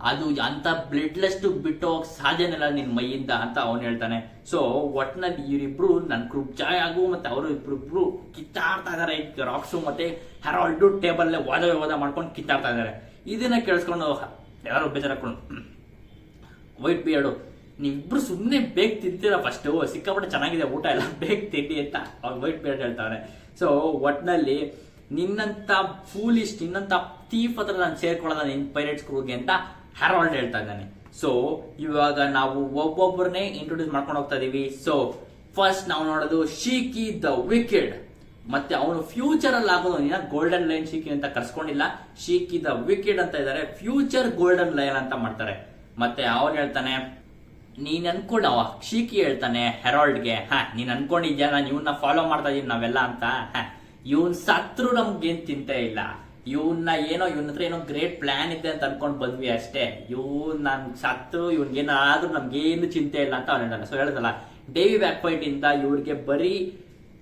ಅದು ಅಂತ ಬ್ಲಡ್ಲೆಸ್ ಬಿಟ್ಟು ಹೋಗಕ್ ಸಾಧ್ಯನಿಲ್ಲ ನಿನ್ ಮೈಯಿಂದ ಅಂತ ಅವನು ಹೇಳ್ತಾನೆ. ಸೊ ಒಟ್ನಲ್ಲಿ ಇವರಿಬ್ರು ನನ್ ಗ್ರೂಪ್ ಜಾಯ್ ಆಗು, ಮತ್ತೆ ಅವರು ಇಬ್ರು ಕಿತ್ತಾಡ್ತಾ ಇದಾರೆ. ರಾಕ್ಸು ಮತ್ತೆ ಹೆರಾಲ್ಡ್ ಟೇಬಲ್ ವಾದ ವಿವಾದ ಮಾಡ್ಕೊಂಡು ಕಿತ್ತಾಡ್ತಾ ಇದಾರೆ. ಇದನ್ನ ಕೇಳಿಸ್ಕೊಂಡು ಯಾರು ಬೇಜಾರಾಕೊಂಡು, ವೈಟ್ ಬಿಯರ್ಡು ನೀವಿಬ್ರು ಸುಮ್ಮನೆ ಬೇಗ ತಿಂತೀರ, ಫಸ್ಟ್ ಸಿಕ್ಕಾಪಟ್ಟೆ ಚೆನ್ನಾಗಿದೆ ಊಟ ಎಲ್ಲ, ಬೇಗ ತಿಂಡಿ ಅಂತ ಅವ್ರು ವೈಟ್ ಬಿಯರ್ಡ್ ಹೇಳ್ತಾನೆ. ಸೊ ಒಟ್ನಲ್ಲಿ ನಿನ್ನಂತ ಫೂಲಿಸ್ಟ್, ನಿನ್ನಂತ ಥೀಫ್ ಹತ್ರ ನಾನು ಸೇರ್ಕೊಳ್ಳೋದ ನಿನ್ ಪೈರೇಟ್ಸ್ ಕ್ರೂಗೆ ಅಂತ ಹೆರಾಲ್ಡ್ ಹೇಳ್ತಾ ಇದ್ದಾನೆ. ಸೊ ಇವಾಗ ನಾವು ಒಬ್ಬೊಬ್ಬರನ್ನೇ ಇಂಟ್ರೊಡ್ಯೂಸ್ ಮಾಡ್ಕೊಂಡು ಹೋಗ್ತಾ ಇದೀವಿ. ಸೊ ಫಸ್ಟ್ ನಾವು ನೋಡೋದು ಶೀಕಿ ದ ವಿಕೆಡ್. ಮತ್ತೆ ಅವನು ಫ್ಯೂಚರ್ ಅಲ್ಲಿ ಆಗೋದು, ಗೋಲ್ಡನ್ ಲೈನ್ ಶೀಕಿ ಅಂತ ಕರ್ಸ್ಕೊಂಡಿಲ್ಲ, ಶೀಕಿ ದ ವಿಕೆಡ್ ಅಂತ ಇದ್ದಾರೆ, ಫ್ಯೂಚರ್ ಗೋಲ್ಡನ್ ಲೈನ್ ಅಂತ ಮಾಡ್ತಾರೆ. ಮತ್ತೆ ಅವ್ನು ಹೇಳ್ತಾನೆ, ನೀನ್ ಅನ್ಕೊಂಡ ಶೀಕಿ ಹೇಳ್ತಾನೆ ಹೆರಾಲ್ಡ್ಗೆ, ನೀನ್ ಅನ್ಕೊಂಡಿದ್ಯಾ ನಾನು ಇವನ್ನ ಫಾಲೋ ಮಾಡ್ತಾ ಇದೀನಿ ನಾವೆಲ್ಲ ಅಂತ, ಇವನ್ ಸತ್ರು ನಮ್ಗೇನ್ ಚಿಂತೆ ಇಲ್ಲ, ಇವನ್ನ ಇವನ ಹತ್ರ ಏನೋ ಗ್ರೇಟ್ ಪ್ಲಾನ್ ಇದೆ ಅಂತ ಅನ್ಕೊಂಡ್ ಬಂದ್ವಿ ಅಷ್ಟೇ, ನನ್ ಸತ್ರು ಇವ್ನಿಗೇನಾದ್ರೂ ನಮ್ಗೇನು ಚಿಂತೆ ಇಲ್ಲ ಅಂತ ಅವ್ನು ಹೇಳ್ತಾನೆ. ಸೊ ಹೇಳದಲ್ಲ, ಡೇವಿ ಬ್ಯಾಕ್ ಫೈಟ್ ಇಂದ ಇವ್ರಿಗೆ ಬರೀ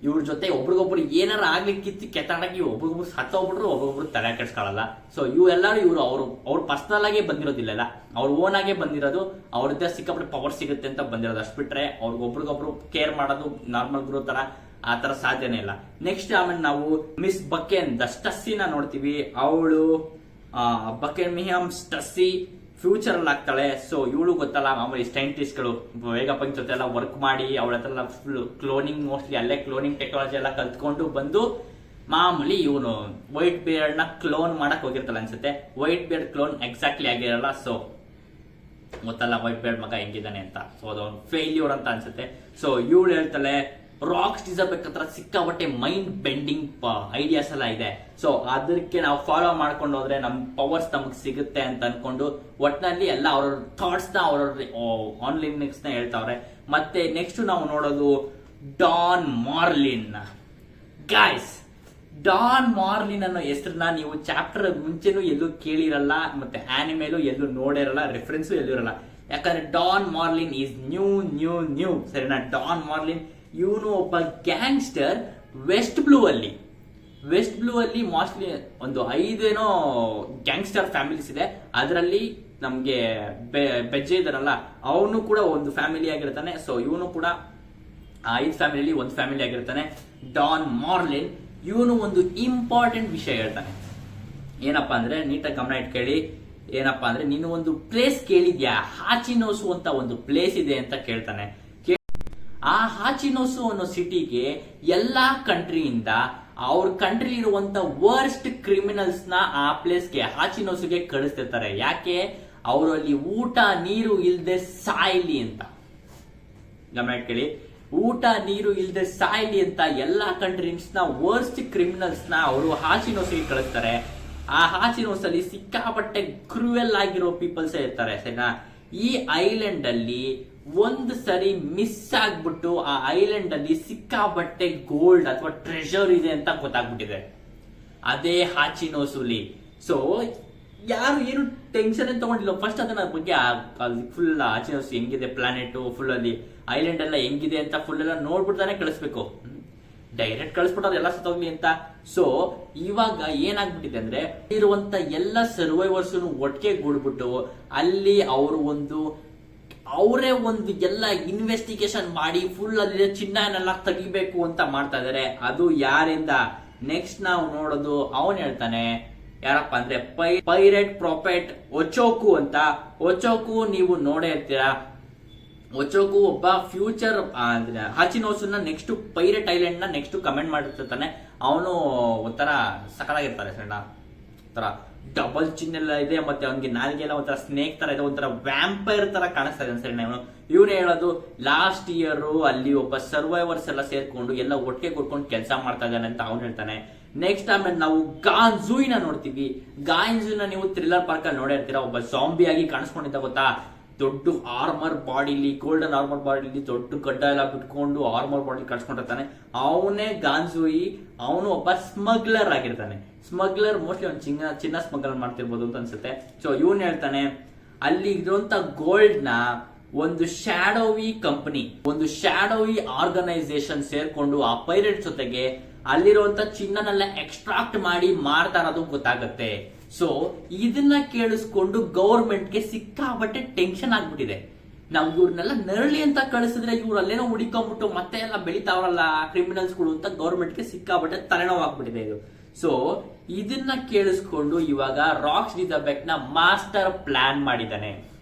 ಇವ್ರ ಜೊತೆ ಒಬ್ರಿಗೊಬ್ರು ಏನಾರ ಆಗ್ಲಿಕ್ಕಿತ್ತು ಕೆತ್ತಾಡಕ್ಕೆ ಒಬ್ರಿಗೊಬ್ರು ಸತ್ತೋಗ್ಬಿಟ್ರು, ಒಬ್ಬೊಬ್ರು ತಲೆ ಕೆಡ್ಸ್ಕೊಳ್ಳಲ್ಲ. ಸೊ ಇವೆಲ್ಲರೂ ಇವ್ರು ಅವ್ರು ಪರ್ಸನಲ್ ಆಗೇ ಬಂದಿರೋದಿಲ್ಲ, ಅವ್ರ ಓನ್ ಆಗೇ ಬಂದಿರೋದು, ಅವ್ರದ್ದೇ ಸಿಕ್ಕಾಪಟ್ಟೆ ಪವರ್ ಸಿಗುತ್ತೆ ಅಂತ ಬಂದಿರೋದು. ಅಷ್ಟು ಬಿಟ್ರೆ ಅವ್ರಿಗೊಬ್ರಿಗೊಬ್ರು ಕೇರ್ ಮಾಡೋದು ನಾರ್ಮಲ್ ಗ್ರೋ ತರ ಆ ತರ ಸಾಧ್ಯನೇ ಇಲ್ಲ. ನೆಕ್ಸ್ಟ್ ಆಮೇಲೆ ನಾವು ಮಿಸ್ ಬಕೆನ್ ದ ಸ್ಟಸ್ಸಿನ ನೋಡ್ತೀವಿ. ಅವಳು ಬಕೆನ್ ಮಿಹಮ್ ಸ್ಟಸ್ಸಿ ಫ್ಯೂಚರ್ ಅಲ್ಲಿ ಆಗ್ತಾಳೆ. ಸೊ ಇವಳು ಗೊತ್ತಲ್ಲ ಮಾಮೂಲಿ ಸೈಂಟಿಸ್ಟ್ ಗಳು ವೇಗಪ್ಪನ್ ಜೊತೆ ಎಲ್ಲ ವರ್ಕ್ ಮಾಡಿ ಅವಳ ಹತ್ರ ಎಲ್ಲ ಕ್ಲೋನಿಂಗ್, ಮೋಸ್ಟ್ಲಿ ಅಲ್ಲೇ ಕ್ಲೋನಿಂಗ್ ಟೆಕ್ನಾಲಜಿ ಎಲ್ಲ ಕಲ್ತ್ಕೊಂಡು ಬಂದು ಮಾಮೂಲಿ ಇವನು ವೈಟ್ ಬಿಯರ್ಡ್ ನ ಕ್ಲೋನ್ ಮಾಡಕ್ ಹೋಗಿರ್ತಾಳೆ ಅನ್ಸುತ್ತೆ. ವೈಟ್ ಬಿಯರ್ಡ್ ಕ್ಲೋನ್ ಎಕ್ಸಾಕ್ಟ್ಲಿ ಆಗಿರಲ್ಲ. ಸೊ ಗೊತ್ತಲ್ಲ ವೈಟ್ ಬಿಯರ್ಡ್ ಮಗ ಹೆಂಗಿದ್ದಾನೆ ಅಂತ. ಸೊ ಅದೊಂದು ಫೇಲ್ಯೂರ್ ಅಂತ ಅನ್ಸುತ್ತೆ. ಸೊ ಇವಳು ಹೇಳ್ತಾಳೆ, ರಾಕ್ಸ್ ಡಿಸರ್ಬೇಕಂತ ಸಿಕ್ಕಾಬಟ್ಟೆ ಮೈಂಡ್ ಬೆಂಡಿಂಗ್ ಐಡಿಯಾಸ್ ಎಲ್ಲ ಇದೆ. ಸೊ ಅದಕ್ಕೆ ನಾವು ಫಾಲೋ ಮಾಡ್ಕೊಂಡು ಹೋದ್ರೆ ನಮ್ ಪವರ್ಸ್ ನಮಗ್ ಸಿಗುತ್ತೆ ಅಂತ ಅನ್ಕೊಂಡು ಒಟ್ನಲ್ಲಿ ಎಲ್ಲ ಅವ್ರ ಥಾಟ್ಸ್ ನ ಅವ್ರ ಆನ್ಲೈನ್ ನ ಹೇಳ್ತಾವ್ರೆ. ಮತ್ತೆ ನೆಕ್ಸ್ಟ್ ನಾವು ನೋಡೋದು ಡಾನ್ ಮಾರ್ಲಿನ್. ಗಾಯ್ಸ್, ಡಾನ್ ಮಾರ್ಲಿನ್ ಅನ್ನೋ ಹೆಸರನ್ನ ನೀವು ಚಾಪ್ಟರ್ ಮುಂಚೆನೂ ಎಲ್ಲೂ ಕೇಳಿರಲ್ಲ, ಮತ್ತೆ ಆನಿಮೇಲೂ ಎಲ್ಲೂ ನೋಡಿರಲ್ಲ, ರೆಫರೆನ್ಸು ಎಲ್ಲೂ ಇರಲ್ಲ. ಯಾಕಂದ್ರೆ ಡಾನ್ ಮಾರ್ಲಿನ್ ಈಸ್ ನ್ಯೂ ಸರಿನಾ. ಡಾನ್ ಮಾರ್ಲಿನ್ ಇವನು ಒಬ್ಬ ಗ್ಯಾಂಗ್ಸ್ಟರ್ ವೆಸ್ಟ್ ಬ್ಲೂ ಅಲ್ಲಿ ಮೋಸ್ಟ್ಲಿ ಒಂದು 5 ಏನೋ ಗ್ಯಾಂಗ್ಸ್ಟರ್ ಫ್ಯಾಮಿಲೀಸ್ ಇದೆ. ಅದರಲ್ಲಿ ನಮ್ಗೆ ಬೆಜ್ಜೆ ಇದಾರಲ್ಲ ಅವನು ಕೂಡ ಒಂದು ಫ್ಯಾಮಿಲಿ ಆಗಿರ್ತಾನೆ. ಸೊ ಇವನು ಕೂಡ 5 ಫ್ಯಾಮಿಲಿ ಒಂದು ಫ್ಯಾಮಿಲಿ ಆಗಿರ್ತಾನೆ. ಡಾನ್ ಮಾರ್ಲಿನ್ ಇವನು ಒಂದು ಇಂಪಾರ್ಟೆಂಟ್ ವಿಷಯ ಹೇಳ್ತಾನೆ. ಏನಪ್ಪಾ ಅಂದ್ರೆ ನೀಟಾಗಿ ಗಮನ ಇಟ್ಕೊಳ್ಳಿ. ಏನಪ್ಪಾ ಅಂದ್ರೆ ನೀನು ಒಂದು ಪ್ಲೇಸ್ ಕೇಳಿದ್ಯಾ, ಹಾಚಿನೋಸು ಅಂತ ಒಂದು ಪ್ಲೇಸ್ ಇದೆ ಅಂತ ಕೇಳ್ತಾನೆ. ಆ ಹಾಚಿನೋಸು ಅನ್ನೋ ಸಿಟಿಗೆ ಎಲ್ಲಾ ಕಂಟ್ರಿಯಿಂದ ಅವ್ರ ಕಂಟ್ರಿ ಇರುವಂತ ವರ್ಸ್ಟ್ ಕ್ರಿಮಿನಲ್ಸ್ ನ ಆ ಪ್ಲೇಸ್ಗೆ ಹಾಚಿನೋಸುಗೆ ಕಳಿಸ್ತಿರ್ತಾರೆ. ಯಾಕೆ? ಅವರಲ್ಲಿ ಊಟ ನೀರು ಇಲ್ದೆ ಸಾಯ್ಲಿ ಅಂತ. ಗಮನ ಇಟ್ಕೊಳ್ಳಿ, ಊಟ ನೀರು ಇಲ್ದೆ ಸಾಯ್ಲಿ ಅಂತ ಎಲ್ಲಾ ಕಂಟ್ರೀಸ್ ನ ವರ್ಸ್ಟ್ ಕ್ರಿಮಿನಲ್ಸ್ ನ ಅವರು ಹಾಚಿನೋಸಿಗೆ ಕಳಿಸ್ತಾರೆ. ಆ ಹಾಚಿನೋಸ್ ಅಲ್ಲಿ ಸಿಕ್ಕಾಪಟ್ಟೆ ಕ್ರೂಯಲ್ ಆಗಿರೋ ಪೀಪಲ್ಸ್ ಇರ್ತಾರೆ, ಸರಿನಾ? ಈ ಐಲ್ಯಾಂಡ್ ಅಲ್ಲಿ ಒಂದು ಸರಿ ಮಿಸ್ ಆಗ್ಬಿಟ್ಟು ಆ ಐಲ್ಯಾಂಡ್ ಅಲ್ಲಿ ಸಿಕ್ಕಾಪಟ್ಟೆ ಗೋಲ್ಡ್ ಅಥವಾ ಟ್ರೆಷರ್ ಇದೆ ಅಂತ ಗೊತ್ತಾಗ್ಬಿಟ್ಟಿದೆ, ಅದೇ ಹಾಚಿನೋಸುಲಿ. ಸೊ ಯಾರು ಏನು ಟೆನ್ಷನ್ ತಗೊಂಡಿಲ್ಲ. ಫಸ್ಟ್ ಅದನ್ನ ಬಗ್ಗೆ ಫುಲ್ ಹಾಚಿನೋಸು ಹೆಂಗಿದೆ, ಪ್ಲಾನೆಟ್ ಫುಲ್ ಅಲ್ಲಿ ಐಲ್ಯಾಂಡ್ ಎಲ್ಲ ಹೆಂಗಿದೆ ಅಂತ ಫುಲ್ ಎಲ್ಲ ನೋಡ್ಬಿಡ್ತಾನೆ ಕಳಿಸ್ಬೇಕು. ಡೈರೆಕ್ಟ್ ಕಳಿಸ್ಬಿಟ್ಟು ಅದೆಲ್ಲ ಸತ್ತೋಗ್ಲಿ ಅಂತ. ಸೊ ಇವಾಗ ಏನಾಗ್ಬಿಟ್ಟಿದೆ ಅಂದ್ರೆ ಇರುವಂತ ಎಲ್ಲ ಸರ್ವೈವರ್ಸ್ ಒಟ್ಟಿಗೆ ಗೂಡ್ಬಿಟ್ಟು ಅಲ್ಲಿ ಅವರೇ ಒಂದು ಎಲ್ಲ ಇನ್ವೆಸ್ಟಿಗೇಷನ್ ಮಾಡಿ ಫುಲ್ ಅಲ್ಲಿ ಚಿನ್ನನೆಲ್ಲ ತೆಗಿಬೇಕು ಅಂತ ಮಾಡ್ತಾ ಇದಾರೆ. ಅದು ಯಾರಿಂದ? ನೆಕ್ಸ್ಟ್ ನಾವು ನೋಡೋದು, ಅವನ್ ಹೇಳ್ತಾನೆ ಯಾರಪ್ಪ ಅಂದ್ರೆ ಪೈರೇಟ್ ಪ್ರಾಪೆಟ್ ಒಚೋಕು ಅಂತ. ಒಚೋಕು ನೀವು ನೋಡೇ ಇರ್ತೀರಾ. ಒಚೋಕು ಒಬ್ಬ ಫ್ಯೂಚರ್ ಹಾಚಿನೋಸನ್ನ ನೆಕ್ಸ್ಟ್ ಪೈರೇಟ್ ಐಲ್ಯಾಂಡ್ ನ ನೆಕ್ಸ್ಟ್ ಕಮೆಂಟ್ ಮಾಡಿರ್ತಾನೆ. ಅವನು ಒಂಥರ ಸಕಲಾಗಿರ್ತಾರೆ ಸಣ್ಣ, ಒಂಥರ ಡಬಲ್ ಚಿನ್ನೆಲ್ಲ ಇದೆ, ಮತ್ತೆ ಅವನಿಗೆ ನಾಲ್ಗೆ ಎಲ್ಲ ಒಂಥರ ಸ್ನೇಕ್ ತರ ಇದೆ, ಒಂಥರ ವ್ಯಾಂಪೈರ್ ತರ ಕಾಣಿಸ್ತಾ ಇದೆ ಸಣ್ಣ. ಇವನೇ ಹೇಳೋದು ಲಾಸ್ಟ್ ಇಯರ್ ಅಲ್ಲಿ ಒಬ್ಬ ಸರ್ವೈವರ್ಸ್ ಎಲ್ಲ ಸೇರ್ಕೊಂಡು ಎಲ್ಲ ಒಟ್ಟಿಗೆ ಕೊಟ್ಕೊಂಡು ಕೆಲಸ ಮಾಡ್ತಾ ಇದ್ದಾನೆ ಅಂತ ಅವನು ಹೇಳ್ತಾನೆ. ನೆಕ್ಸ್ಟ್ ಆಮೇಲೆ ನಾವು ಗಾಂಜೂಯಿನ ನೋಡ್ತೀವಿ. ಗಾಂಜೂಯಿನ ನೀವು ಥ್ರಿಲ್ಲರ್ ಪಾರ್ಕ್ ಅಲ್ಲಿ ನೋಡೇ ಇರ್ತೀರಾ. ಒಬ್ಬ ಜಾಂಬಿ ಆಗಿ ಕಾಣಿಸ್ಕೊಂಡಿದ್ದ ಗೊತ್ತಾ, ದೊಡ್ಡ ಆರ್ಮರ್ ಬಾಡಿಲಿ, ಗೋಲ್ಡನ್ ಆರ್ಮರ್ ಬಾಡಿಲಿ ದೊಡ್ಡ ಗಡ್ಡ ಎಲ್ಲ ಬಿಟ್ಕೊಂಡು ಆರ್ಮರ್ ಬಾಡಿ ಕಳ್ಸ್ಕೊಂಡಿರ್ತಾನೆ. ಅವನೇ ಗಾಂಜೂಯಿ. ಅವನು ಒಬ್ಬ ಸ್ಮಗ್ಲರ್ ಆಗಿರ್ತಾನೆ. ಸ್ಮಗ್ಲರ್ ಮೋಸ್ಟ್ಲಿ ಅವ್ನು ಚಿನ್ನ ಸ್ಮಗ್ಲರ್ ಮಾಡ್ತಿರ್ಬೋದು ಅಂತ ಅನ್ಸುತ್ತೆ. ಸೊ ಇವನ್ ಹೇಳ್ತಾನೆ ಅಲ್ಲಿ ಇರುವಂತ ಗೋಲ್ಡ್ ನ ಒಂದು ಶ್ಯಾಡೋವಿ ಕಂಪನಿ, ಒಂದು ಶ್ಯಾಡೋವಿ ಆರ್ಗನೈಸೇಷನ್ ಸೇರ್ಕೊಂಡು ಆ ಪೈರೇಟ್ ಜೊತೆಗೆ ಅಲ್ಲಿರುವಂತ ಚಿನ್ನನೆಲ್ಲ ಎಕ್ಸ್ಟ್ರಾಕ್ಟ್ ಮಾಡಿ ಮಾರ್ತಾ ಇರೋದು ಗೊತ್ತಾಗತ್ತೆ. ಸೊ ಇದನ್ನ ಕೇಳಿಸ್ಕೊಂಡು ಗೌರ್ಮೆಂಟ್ಗೆ ಸಿಕ್ಕಾಬಟ್ಟೆ ಟೆನ್ಷನ್ ಆಗ್ಬಿಟ್ಟಿದೆ. ನಾವು ಇವ್ರನ್ನೆಲ್ಲ ನರಳಿ ಅಂತ ಕಳಿಸಿದ್ರೆ ಇವ್ರು ಅಲ್ಲೇನೋ ಹುಡಿಕೊಂಡ್ಬಿಟ್ಟು ಮತ್ತೆ ಎಲ್ಲ ಬೆಳಿತಾವ್ರಲ್ಲ ಕ್ರಿಮಿನಲ್ಸ್ಗಳು ಅಂತ ಗೌರ್ಮೆಂಟ್ಗೆ ಸಿಕ್ಕಾಬಟ್ಟೆ ತಲೆನೋವಾಗ್ಬಿಟ್ಟಿದೆ ಇದು. ಸೊ ಇದನ್ನ ಕೇಳಿಸ್ಕೊಂಡು ಇವಾಗ ರಾಕ್ಸ್ ಡಿ ದ ಬೆಕ್ ನ ಮಾಸ್ಟರ್ ಪ್ಲಾನ್ ಮಾಡಿದ್ದಾನೆ.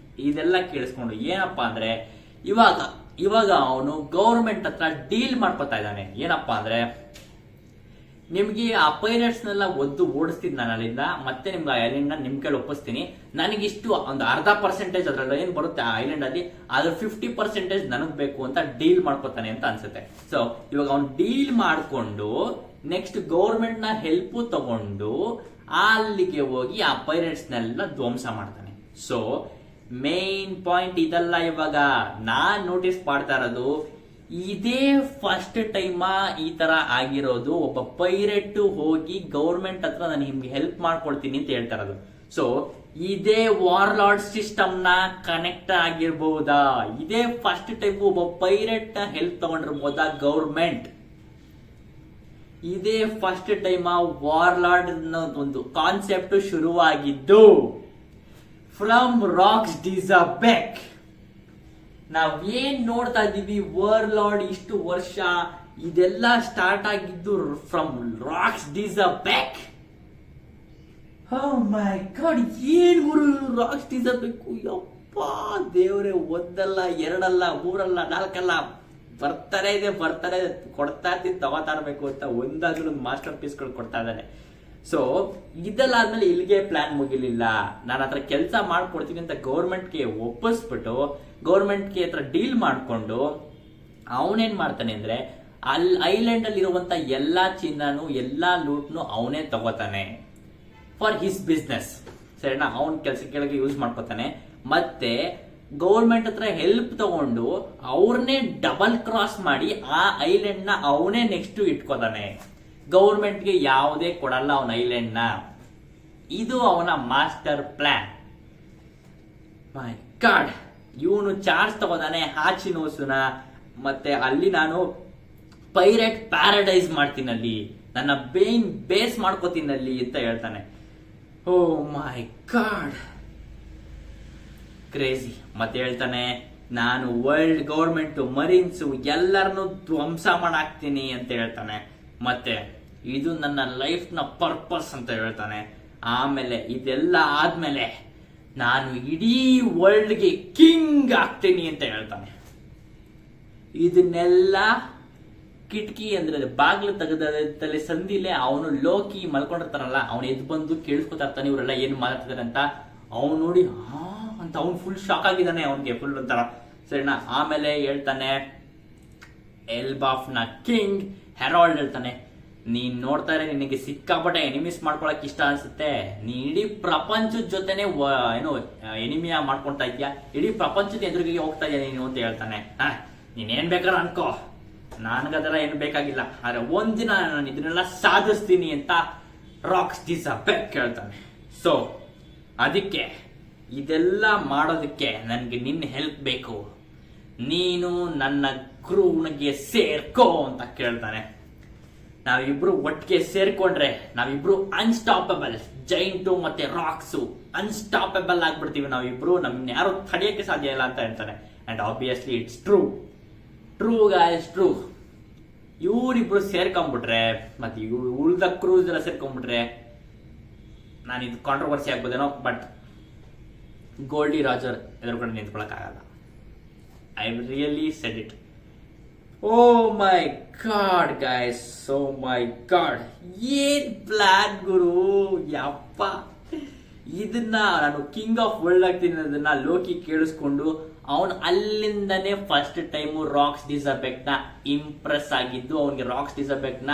ಇದೆಲ್ಲ ಕೇಳಿಸ್ಕೊಂಡು ಏನಪ್ಪಾ ಅಂದ್ರೆ ಇವಾಗ ಅವನು ಗೌರ್ಮೆಂಟ್ ಹತ್ರ ಡೀಲ್ ಮಾಡ್ಕೊತಾ ಇದ್ದಾನೆ. ಏನಪ್ಪಾ ಅಂದ್ರೆ ನಿಮ್ಗೆ ಆ ಪೈರೇಟ್ಸ್ ನೆಲ್ಲ ಓಡಿಸ್ತೀನಿ ನಾನು ಅಲ್ಲಿಂದ, ಮತ್ತೆ ನಿಮ್ಗೆ ಐಲ್ಯಾಂಡ್ ನ ನಿಮ್ ಕೈಲಿ ಒಪ್ಪಿಸ್ತೀನಿ. ನನಗಿಷ್ಟು ಒಂದು 0.5% ಅದ್ರಲ್ಲಿ ಏನ್ ಬರುತ್ತೆ ಆ ಐಲ್ಯಾಂಡ್ ಅಲ್ಲಿ, ಅದ್ರ 50% ನನಗ್ ಬೇಕು ಅಂತ ಡೀಲ್ ಮಾಡ್ಕೊತಾನೆ ಅಂತ ಅನ್ಸುತ್ತೆ. ಸೊ ಇವಾಗ ಅವ್ನು ಡೀಲ್ ಮಾಡ್ಕೊಂಡು ನೆಕ್ಸ್ಟ್ ಗೌರ್ಮೆಂಟ್ ನ ಹೆಲ್ಪ್ ತಗೊಂಡು ಅಲ್ಲಿಗೆ ಹೋಗಿ ಆ ಪೈರೇಟ್ಸ್ ನೆಲ್ಲ ಧ್ವಂಸ ಮಾಡ್ತಾನೆ. ಸೊ ಮೇನ್ ಪಾಯಿಂಟ್ ಇದಲ್ಲ. ಇವಾಗ ನಾನ್ ನೋಟಿಸ್ ಮಾಡ್ತಾ ಇರೋದು ಇದೇ ಫಸ್ಟ್ ಟೈಮ್ ಈ ತರ ಆಗಿರೋದು. ಒಬ್ಬ ಪೈರೇಟ್ ಹೋಗಿ ಗೌರ್ಮೆಂಟ್ ಹತ್ರ ನಾನು ನಿಮ್ಗೆ ಹೆಲ್ಪ್ ಮಾಡ್ಕೊಡ್ತೀನಿ ಅಂತ ಹೇಳ್ತಾ ಇರೋದು. ಸೊ ಇದೇ ವಾರ್ಲಾರ್ಡ್ ಸಿಸ್ಟಮ್ ನ ಕನೆಕ್ಟ್ ಆಗಿರ್ಬಹುದಾ? ಇದೇ ಫಸ್ಟ್ ಟೈಮ್ ಒಬ್ಬ ಪೈರೇಟ್ ನ ಹೆಲ್ಪ್ ತಗೊಂಡಿರ್ಬೋದಾ ಗೌರ್ಮೆಂಟ್? ಇದೇ ಫಸ್ಟ್ ಟೈಮ್ ವಾರ್ಲಾರ್ಡ್ ಒಂದು ಕಾನ್ಸೆಪ್ಟ್ ಶುರುವಾಗಿದ್ದು ಫ್ರಮ್ ರಾಕ್ಸ್ ಡಿ ದ ಬೆಕ್. ನಾವ್ ಏನ್ ನೋಡ್ತಾ ಇದೀವಿ ವಾರ್ಲಾರ್ಡ್ ಇಷ್ಟು ವರ್ಷ, ಇದೆಲ್ಲ ಸ್ಟಾರ್ಟ್ ಆಗಿದ್ದು ಫ್ರಮ್ ರಾಕ್ಸ್ ಡಿ ದ ಬೆಕ್. ಓ ಮೈ ಗಾಡ್, ಏನ್ ಗುರು ರಾಕ್ಸ್ ಡಿ ದ ಬೆಕ್! ಯಪ್ಪ ದೇವ್ರೆ, ಒಂದಲ್ಲ ಎರಡಲ್ಲ ಮೂರಲ್ಲ ನಾಲ್ಕಲ್ಲ, ಬರ್ತಾರೆ ಕೊಡ್ತಾ ಇರ್ತೀನಿ, ತಗೋತಾ ಇರ್ಬೇಕು ಅಂತ ಒಂದಾದ್ರೂ ಮಾಸ್ಟರ್ ಪೀಸ್ಗಳು ಕೊಡ್ತಾ ಇದ್ದಾನೆ. ಸೊ ಇದೆಲ್ಲ ಆದ್ಮೇಲೆ ಇಲ್ಲಿಗೆ ಪ್ಲಾನ್ ಮುಗಿಲಿಲ್ಲ. ನಾನು ಹತ್ರ ಕೆಲಸ ಮಾಡ್ಕೊಡ್ತೀನಿ ಅಂತ ಗೌರ್ಮೆಂಟ್ಗೆ ಒಪ್ಪಿಸ್ಬಿಟ್ಟು ಗೌರ್ಮೆಂಟ್ಗೆ ಹತ್ರ ಡೀಲ್ ಮಾಡ್ಕೊಂಡು ಅವನೇನ್ ಮಾಡ್ತಾನೆ ಅಂದ್ರೆ ಅಲ್ಲಿ ಐಲ್ಯಾಂಡ್ ಅಲ್ಲಿ ಇರುವಂತ ಎಲ್ಲಾ ಚಿನ್ನನು ಎಲ್ಲಾ ಲೂಟ್ನು ಅವನೇ ತಗೋತಾನೆ ಫಾರ್ ಹಿಸ್ ಬಿಸ್ನೆಸ್. ಸರಿನಾ? ಅವನ್ ಕೆಲಸ ಕೆಳಗೆ ಯೂಸ್ ಮಾಡ್ಕೋತಾನೆ. ಮತ್ತೆ ಗೌರ್ಮೆಂಟ್ ಹತ್ರ ಹೆಲ್ಪ್ ತಗೊಂಡು ಅವ್ರನ್ನೇ ಡಬಲ್ ಕ್ರಾಸ್ ಮಾಡಿ ಆ ಐಲ್ಯಾಂಡ್ ನ ಅವನೇ ನೆಕ್ಸ್ಟ್ ಇಟ್ಕೋತಾನೆ. ಗೌರ್ಮೆಂಟ್ಗೆ ಯಾವುದೇ ಕೊಡಲ್ಲ ಅವನ ಐಲ್ಯಾಂಡ್ ನ. ಇದು ಅವನ ಮಾಸ್ಟರ್ ಪ್ಲಾನ್. ಮೈ ಗಾಡ್, ಇವನು ಚಾರ್ಜ್ ತಗೋದಾನೆ ಹಾಚಿನೋಸುನ. ಮತ್ತೆ ಅಲ್ಲಿ ನಾನು ಪೈರೇಟ್ ಪ್ಯಾರಡೈಸ್ ಮಾಡ್ತೀನಿ, ಅಲ್ಲಿ ನನ್ನ ಬೇಸ್ ಮಾಡ್ಕೋತೀನಿ ಅಲ್ಲಿ ಅಂತ ಹೇಳ್ತಾನೆ. ಓ ಮೈ ಗಾಡ್, ಕ್ರೇಜಿ. ಮತ್ತೆ ಹೇಳ್ತಾನೆ ನಾನು ವರ್ಲ್ಡ್ ಗೌರ್ಮೆಂಟ್ ಮರೀನ್ಸ್ ಎಲ್ಲರನ್ನು ಧ್ವಂಸ ಮಾಡಾಕ್ತೀನಿ ಅಂತ ಹೇಳ್ತಾನೆ. ಮತ್ತೆ ಇದು ನನ್ನ ಲೈಫ್ನ ಪರ್ಪಸ್ ಅಂತ ಹೇಳ್ತಾನೆ. ಆಮೇಲೆ ಇದೆಲ್ಲ ಆದ್ಮೇಲೆ ನಾನು ಇಡೀ ವರ್ಲ್ಡ್ಗೆ ಕಿಂಗ್ ಆಗ್ತೀನಿ ಅಂತ ಹೇಳ್ತಾನೆ. ಇದನ್ನೆಲ್ಲ ಕಿಟಕಿ ಅಂದ್ರೆ ಬಾಗ್ಲು ತೆಗೆದಲ್ಲಿ ಸಂದಿಲೆ ಅವನು ಲೋಕಿ ಮಲ್ಕೊಂಡಿರ್ತಾನಲ್ಲ, ಅವನು ಎದ್ದು ಬಂದು ಕೇಳಿಸ್ಕೊತಾ ಇರ್ತಾನೆ ಇವರೆಲ್ಲ ಏನ್ ಮಾತಾಡ್ತಿದಾರೆ ಅಂತ. ಅವನು ನೋಡಿ ಅಂತ ಅವ್ನು ಫುಲ್ ಶಾಕ್ ಆಗಿದ್ದಾನೆ, ಅವನಿಗೆ ಫುಲ್ ಒಂಥರ ಸರಿನಾ. ಆಮೇಲೆ ಹೇಳ್ತಾನೆ ಎಲ್ಬಾಫ್ ನ ಕಿಂಗ್ ಹೆರಾಲ್ಡ್ ಹೇಳ್ತಾನೆ, ನೀನ್ ನೋಡ್ತಾ ಇದ್ರೆ ನಿನಗೆ ಸಿಕ್ಕಾಪಟ್ಟೆ ಎನಿಮೀಸ್ ಮಾಡ್ಕೊಳಕ್ ಇಷ್ಟ ಅನ್ಸುತ್ತೆ, ನೀ ಇಡೀ ಪ್ರಪಂಚದ ಜೊತೆನೆ ಏನೋ ಎನಿಮಿಯಾ ಮಾಡ್ಕೊಂತಾ ಇದ್ಯಾ, ಇಡೀ ಪ್ರಪಂಚದ ಎದುರಿಗೆ ಹೋಗ್ತಾ ಇದೆಯಾ ನೀನು ಅಂತ ಹೇಳ್ತಾನೆ. ನೀನೇನ್ ಬೇಕಾದ್ರೆ ಅನ್ಕೋ, ನನ್ಗದೆಲ್ಲ ಏನು ಬೇಕಾಗಿಲ್ಲ, ಆದ್ರೆ ಒಂದಿನ ನಾನು ಇದನ್ನೆಲ್ಲ ಸಾಧಿಸ್ತೀನಿ ಅಂತ ರಾಕ್ಸ್ ಡಿಸಬೆಕ್ ಹೇಳ್ತಾನೆ. ಸೊ ಅದಕ್ಕೆ ಇದೆಲ್ಲ ಮಾಡೋದಕ್ಕೆ ನನ್ಗೆ ನಿನ್ನ ಹೆಲ್ಪ್ ಬೇಕು, ನೀನು ನನ್ನ ಕ್ರೂನಿಗೆ ಸೇರ್ಕೋ ಅಂತ ಕೇಳ್ತಾನೆ. ನಾವಿಬ್ರು ಒಟ್ಟಿಗೆ ಸೇರ್ಕೊಂಡ್ರೆ ನಾವಿಬ್ರು ಅನ್ಸ್ಟಾಪಬಲ್, ಜೈಂಟು ಮತ್ತೆ ರಾಕ್ಸು ಅನ್ಸ್ಟಾಪಬಲ್ ಆಗ್ಬಿಡ್ತೀವಿ ನಾವಿಬ್ರು, ನಮ್ನ ಯಾರು ತಡೆಯಕ್ಕೆ ಸಾಧ್ಯ ಇಲ್ಲ ಅಂತ ಹೇಳ್ತಾನೆ. And obviously it's true, true guys, true. ಇವರಿಬ್ರು ಸೇರ್ಕೊಂಡ್ಬಿಟ್ರೆ ಮತ್ತೆ ಉಳ್ದ ಕ್ರೂಸ್ ಎಲ್ಲ ಸೇರ್ಕೊಂಡ್ಬಿಟ್ರೆ ನಾನು ಇದು ಕಾಂಟ್ರವರ್ಸಿ ಆಗ್ಬೋದೇನೋ, ಬಟ್ ಗೋಲ್ಡಿ ರಾಜರ್ ಎದುರುಗಡೆ ನಿಂತ್ಕೊಳಕ್ಕಾಗಲ್ಲ. I really said it. Oh my God guys, oh my God, ಏನ್ ಪ್ಲಾನ್ ಗುರು, ಯಪ್ಪ. ಇದನ್ನ ನಾನು ಕಿಂಗ್ ಆಫ್ ವರ್ಲ್ಡ್ ಆಗ್ತೀನಿ ಅನ್ನೋದನ್ನ ಲೋಕಿ ಕೇಳಿಸ್ಕೊಂಡು ಅವನು ಅಲ್ಲಿಂದನೇ ಫಸ್ಟ್ ಟೈಮು ರಾಕ್ಸ್ ಡಿಸಬೆಕ್ ನ ಇಂಪ್ರೆಸ್ ಆಗಿದ್ದು, ಅವನಿಗೆ ರಾಕ್ಸ್ ಡಿಸಬೆಕ್ ನ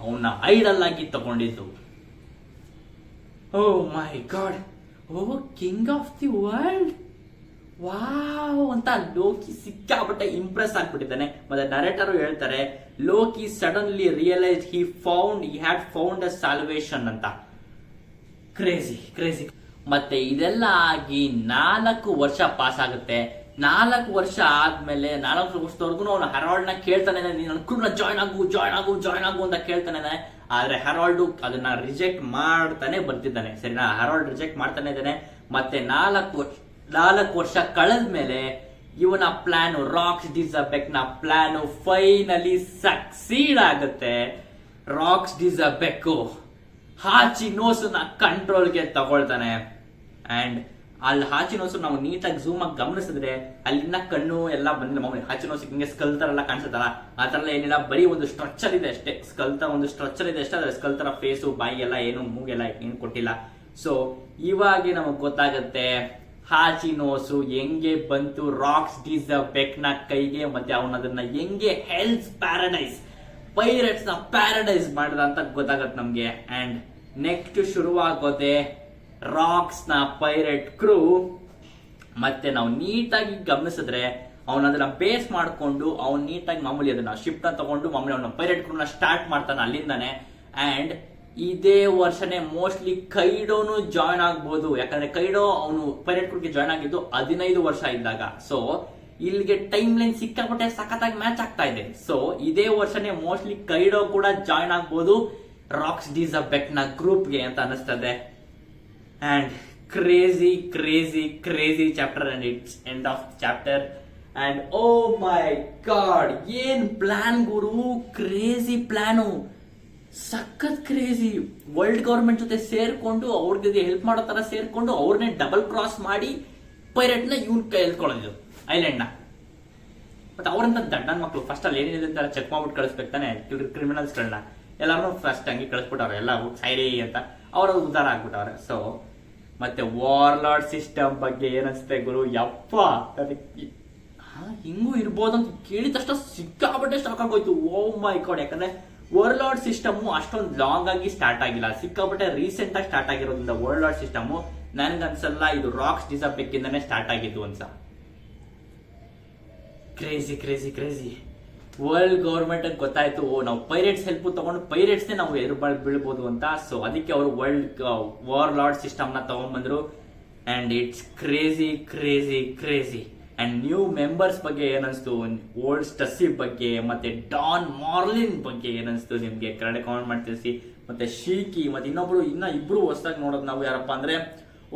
ಅವನ ಐಡಲ್ ಆಗಿ ತಗೊಂಡಿದ್ದು. Oh my God, oh king of the world, wow ಅಂತ ಲೋಕಿ ಸಿಕ್ಕಾಪಟ್ಟೆ ಇಂಪ್ರೆಸ್ ಆಗ್ಬಿಟ್ಟಿದ್ದಾನೆ. ಮತ್ತೆ ನರೇಟರ್ ಹೇಳ್ತಾರೆ, Loki suddenly realise he had found a salvation ಅಂತ. Crazy crazy. ಮತ್ತೆ ಇದೆಲ್ಲ ಆಗಿ 4 ವರ್ಷ ಪಾಸ್ ಆಗುತ್ತೆ. 4 ವರ್ಷ ಆದ್ಮೇಲೆ 4 ವರ್ಷದವರೆಗೂ ಅವನು ಹೆರಾಲ್ಡ್ ನ ಕೇಳ್ತಾನೆ, ನನ್ನ ಕ್ರೂನ ಜಾಯ್ನ್ ಆಗು ಅಂತ ಕೇಳ್ತಾನೆ. ಆದ್ರೆ ಹೆರಾಲ್ಡ್ ಅದನ್ನ ರಿಜೆಕ್ಟ್ ಮಾಡ್ತಾನೆ ಬರ್ತಿದ್ದಾನೆ, ಸರಿನಾ. ಹೆರಾಲ್ಡ್ ರಿಜೆಕ್ಟ್ ಮಾಡ್ತಾನೆ ಇದ್ದಾನೆ. ಮತ್ತೆ 4 ವರ್ಷ ಕಳೆದ್ಮೇಲೆ ಇವನ ಪ್ಲಾನ್, ರಾಕ್ಸ್ ಡಿಸಬೆಕ್ ನ ಪ್ಲಾನ್ ಫೈನಲಿ ಸಕ್ಸೀಡ್ ಆಗುತ್ತೆ. ರಾಕ್ಸ್ ಡಿಸಬೆಕ್ ಹಾಚಿನೋಸನ್ನ ಕಂಟ್ರೋಲ್ಗೆ ತಗೊಳ್ತಾನೆ. ಅಂಡ್ ಅಲ್ಲಿ ಹಾಚಿನೋಸು ನಾವು ನೀಟಾಗಿ ಝೂಮ್ ಆಗಿ ಗಮನಿಸಿದ್ರೆ ಅಲ್ಲಿನ ಕಣ್ಣು ಎಲ್ಲ ಬಂದಿಲ್ಲ. ಮಾಮೂಲಿ ಹಾಚಿನೋಸ್ ಹಿಂಗೆ ಸ್ಕಲ್ ತರ ಎಲ್ಲ ಕಾಣಿಸುತ್ತಲ್ಲ, ಆ ತರ ಎಲ್ಲ ಏನಿಲ್ಲ, ಬರೀ ಒಂದು ಸ್ಟ್ರಕ್ಚರ್ ಇದೆ ಅಷ್ಟೇ. ಸ್ಕಲ್ ತರ ಒಂದು ಸ್ಟ್ರಕ್ಚರ್ ಇದೆ ಅಷ್ಟೇ, ಅದ್ರ ಸ್ಕಲ್ ತರ ಫೇಸು ಬಾಯಿ ಎಲ್ಲ ಏನು ಮೂಗೆಲ್ಲ ಏನು ಕೊಟ್ಟಿಲ್ಲ. ಸೊ ಇವಾಗ ನಮಗ್ ಗೊತ್ತಾಗತ್ತೆ ಹಾಚಿನೋಸು ಹೆಂಗೆ ಬಂತು ರಾಕ್ಸ್ ಡಿಸಬೆಕ್ ನ ಕೈಗೆ, ಮತ್ತೆ ಅವನದನ್ನ ಹೆಂಗೆ ಹೆಲ್ಸ್ ಪ್ಯಾರಡೈಸ್, ಪೈರೇಟ್ಸ್ ನ ಪ್ಯಾರಡೈಸ್ ಮಾಡಿದ ಅಂತ ಗೊತ್ತಾಗತ್ತೆ ನಮ್ಗೆ. ಅಂಡ್ ನೆಕ್ಸ್ಟ್ ಶುರುವಾಗೋದೆ ರಾಕ್ಸ್ ನ ಪೈರೇಟ್ ಕ್ರೂ. ಮತ್ತೆ ನಾವು ನೀಟಾಗಿ ಗಮನಿಸಿದ್ರೆ ಅವನದನ್ನ ಬೇಸ್ ಮಾಡ್ಕೊಂಡು ಅವ್ನು ನೀಟಾಗಿ ಮಾಮೂಲಿ ಅದನ್ನ ಶಿಫ್ಟ್ ನ ತಗೊಂಡು ಮಾಮೂಲಿ ಅವನ ಪೈರೇಟ್ ಕ್ರೂ ನ ಸ್ಟಾರ್ಟ್ ಮಾಡ್ತಾನೆ ಅಲ್ಲಿಂದಾನೆ. ಅಂಡ್ ಇದೇ ವರ್ಷನೇ ಮೋಸ್ಟ್ಲಿ ಕೈಡೋನು ಜಾಯ್ನ್ ಆಗ್ಬೋದು, ಯಾಕಂದ್ರೆ ಕೈಡೋ ಅವನು ಪೈರೇಟ್ ಕ್ರೂಗೆ ಜಾಯ್ನ್ ಆಗಿದ್ದು 15 ವರ್ಷ ಇದ್ದಾಗ. ಸೊ ಇಲ್ಲಿಗೆ ಟೈಮ್ ಲೈನ್ ಸಿಕ್ಕಾಪಟ್ಟೆ ಸಖತ್ತಾಗಿ ಮ್ಯಾಚ್ ಆಗ್ತಾ ಇದೆ. ಸೊ ಇದೇ ವರ್ಷನೇ ಮೋಸ್ಟ್ಲಿ ಕೈಡೋ ಕೂಡ ಜಾಯ್ನ್ ಆಗ್ಬೋದು ರಾಕ್ಸ್ ಡಿಸಬೆಕ್ ನ ಗ್ರೂಪ್ಗೆ ಅಂತ ಅನಿಸ್ತದೆ. And crazy crazy crazy chapter, and it's end of chapter. And oh my God, ಏನ್ ಪ್ಲಾನ್ ಗುರು, ಕ್ರೇಜಿ ಪ್ಲಾನು, ಸಖತ್ ಕ್ರೇಜಿ. ವರ್ಲ್ಡ್ ಗವರ್ಮೆಂಟ್ ಜೊತೆ ಸೇರ್ಕೊಂಡು ಅವ್ರಿಗೆ ಹೆಲ್ಪ್ ಮಾಡೋ ತರ ಸೇರ್ಕೊಂಡು ಅವ್ರನ್ನೇ ಡಬಲ್ ಕ್ರಾಸ್ ಮಾಡಿ ಪೈರೇಟ್ ನ ಇವನ್ ಕೈ ಎಳ್ಕೊಳ್ಳೋದು ಐಲ್ಯಾಂಡ್ ನ. ಮತ್ತೆ ಅವ್ರಂತ ದಡ್ಡನ್ ಮಕ್ಳು ಫಸ್ಟ್ ಅಲ್ಲಿ ಏನಿದೆ ಅಂತ ಚೆಕ್ ಮಾಡ್ಬಿಟ್ಟು ಕಳಿಸ್ಬೇಕು ತಾನೆ ಕ್ರಿಮಿನಲ್ಸ್ ಗಳನ್ನ, ಎಲ್ಲಾರು ಫಸ್ಟ್ ಹಂಗೆ ಕಳಿಸ್ಬಿಟ್ಟವ್ರೆ, ಎಲ್ಲ ಸೈರಿ ಅಂತ ಅವ್ರ ಉದ್ದಾರ ಆಗ್ಬಿಟ್ಟವ್ರೆ. ಸೊ ಮತ್ತೆ ವಾರ್ಲಾರ್ಡ್ ಸಿಸ್ಟಮ್ ಬಗ್ಗೆ ಏನನ್ಸುತ್ತೆ ಗುರು, ಯಪ್ಪ ಹಿಂಗೂ ಇರ್ಬೋದು ಅಂತ ಕೇಳಿದ ತಕ್ಷಣ ಸಿಕ್ಕಾಪಟ್ಟೆ ಸ್ಟಾಕ್ ಆಗೋಯ್ತು. ಓ ಮೈ ಗಾಡ್, ಯಾಕಂದ್ರೆ ವರ್ಲ್ಡ್ ಸಿಸ್ಟಮ್ ಅಷ್ಟೊಂದು ಲಾಂಗ್ ಆಗಿ ಸ್ಟಾರ್ಟ್ ಆಗಿಲ್ಲ, ಸಿಕ್ಕಾಪಟ್ಟೆ ರೀಸೆಂಟ್ ಆಗಿ ಸ್ಟಾರ್ಟ್ ಆಗಿರೋದ್ರಿಂದ ವರ್ಲ್ಡ್ ಸಿಸ್ಟಮ್ ನನ್ಗನ್ಸಲ್ಲ ಇದು ರಾಕ್ಸ್ ಡಿಸಬೆಕ್ ಇಂದಾನೆ ಸ್ಟಾರ್ಟ್ ಆಗಿದ್ದು ಅನ್ಸ. Crazy crazy crazy. World government ಅಂತ ಗೊತ್ತಾಯ್ತು, ನಾವು ಪೈರೇಟ್ಸ್ ಹೆಲ್ಪ್ ತಗೊಂಡು ಪೈರೇಟ್ಸ್ ನಾವು ಬೀಳ್ಬೋದು ಅಂತ. ಸೊ ಅದಕ್ಕೆ ಅವರು ವರ್ಲ್ಡ್ ವಾರ್ಲಾರ್ಡ್ ಸಿಸ್ಟಮ್ ನ ತಗೊಂಡ್ಬಂದ್ರು. And it's crazy crazy crazy. And new members ಬಗ್ಗೆ ಏನನ್ಸ್ತು, ಓಲ್ಡ್ ಸ್ಟಸಿ ಬಗ್ಗೆ ಮತ್ತೆ ಡಾನ್ ಮಾರ್ಲಿನ್ ಬಗ್ಗೆ ಏನನ್ಸ್ತು ನಿಮ್ಗೆ ಕನ್ನಡ ಕಾಮೆಂಟ್ ಮಾಡಿ ತಿಳಿಸಿ. ಮತ್ತೆ ಶೀಕಿ ಮತ್ತೆ ಇನ್ನ ಇಬ್ರು ಹೊಸದಾಗಿ ನೋಡೋದು ನಾವು ಯಾರಪ್ಪ ಅಂದ್ರೆ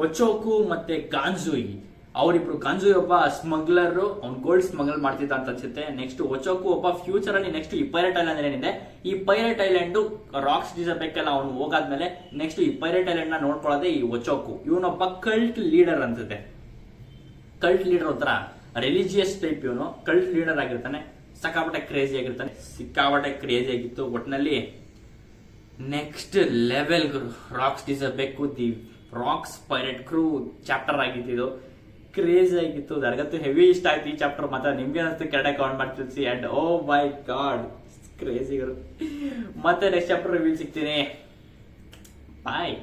ಒಚೋಕು ಮತ್ತೆ ಗಾನ್ಜುಯಿ. ಅವರಿಬ್ರು ಕಂಜು ಒಬ್ಬ ಸ್ಮಗ್ಲರ್, ಅವ್ನು ಗೋಲ್ಡ್ ಸ್ಮಗಲ್ ಮಾಡ್ತಿದ್ದ ಅಂತ ಅನ್ಸುತ್ತೆ. ನೆಕ್ಸ್ಟ್ ಒಚೋಕು ಒಬ್ಬ ಫ್ಯೂಚರ್ ಅಲ್ಲಿ ನೆಕ್ಸ್ಟ್ ಈ ಪೈರೇಟ್ ಐಲ್ಯಾಂಡ್ ಏನಿದೆ, ಈ ಪೈರೇಟ್ ಐಲ್ಯಾಂಡ್ ರಾಕ್ಸ್ ಡಿಸಬೇಕಲ್ಲ ಅವನು ಹೋಗಾದ್ಮೇಲೆ ನೆಕ್ಸ್ಟ್ ಈ ಪೈರೇಟ್ ಐಲ್ಯಾಂಡ್ ನ ನೋಡ್ಕೊಳ್ಳೋದೆ ಈ ಒಚೋಕು. ಇವನೊಬ್ಬ ಕಲ್ಟ್ ಲೀಡರ್ ಅನ್ಸುತ್ತೆ. ಕಲ್ಟ್ ಲೀಡರ್ ಒಂಥರ ರಿಲಿಜಿಯಸ್ ಟೈಪ್, ಇವನು ಕಲ್ಟ್ ಲೀಡರ್ ಆಗಿರ್ತಾನೆ. ಸಿಕ್ಕಾಪಟ್ಟೆ ಕ್ರೇಜಿ ಆಗಿರ್ತಾನೆ, ಸಿಕ್ಕಾಪಟ್ಟೆ ಕ್ರೇಜಿ ಆಗಿತ್ತು ಒಟ್ನಲ್ಲಿ. Next level Rocks D Xebec the Rocks pirate crew chapter ಆಗಿದ್ದು, ಕ್ರೇಜಿ ಆಗಿತ್ತು. ನನಗಂತೂ ಹೆವಿ ಇಷ್ಟ ಆಯ್ತು ಈ ಚಾಪ್ಟರ್. ಮಾತ್ರ ನಿಮ್ಗೆ ಅನಿಸ್ತು ಕೆಳಗಡೆ ಕಮೆಂಟ್ ಮಾಡಿ ತಿಳಿಸಿ. And oh my God crazy. ಮತ್ತೆ ನೆಕ್ಸ್ಟ್ ಚಾಪ್ಟರ್ ರಿವ್ಯೂ ಸಿಗ್ತೀನಿ. ಬಾಯ್.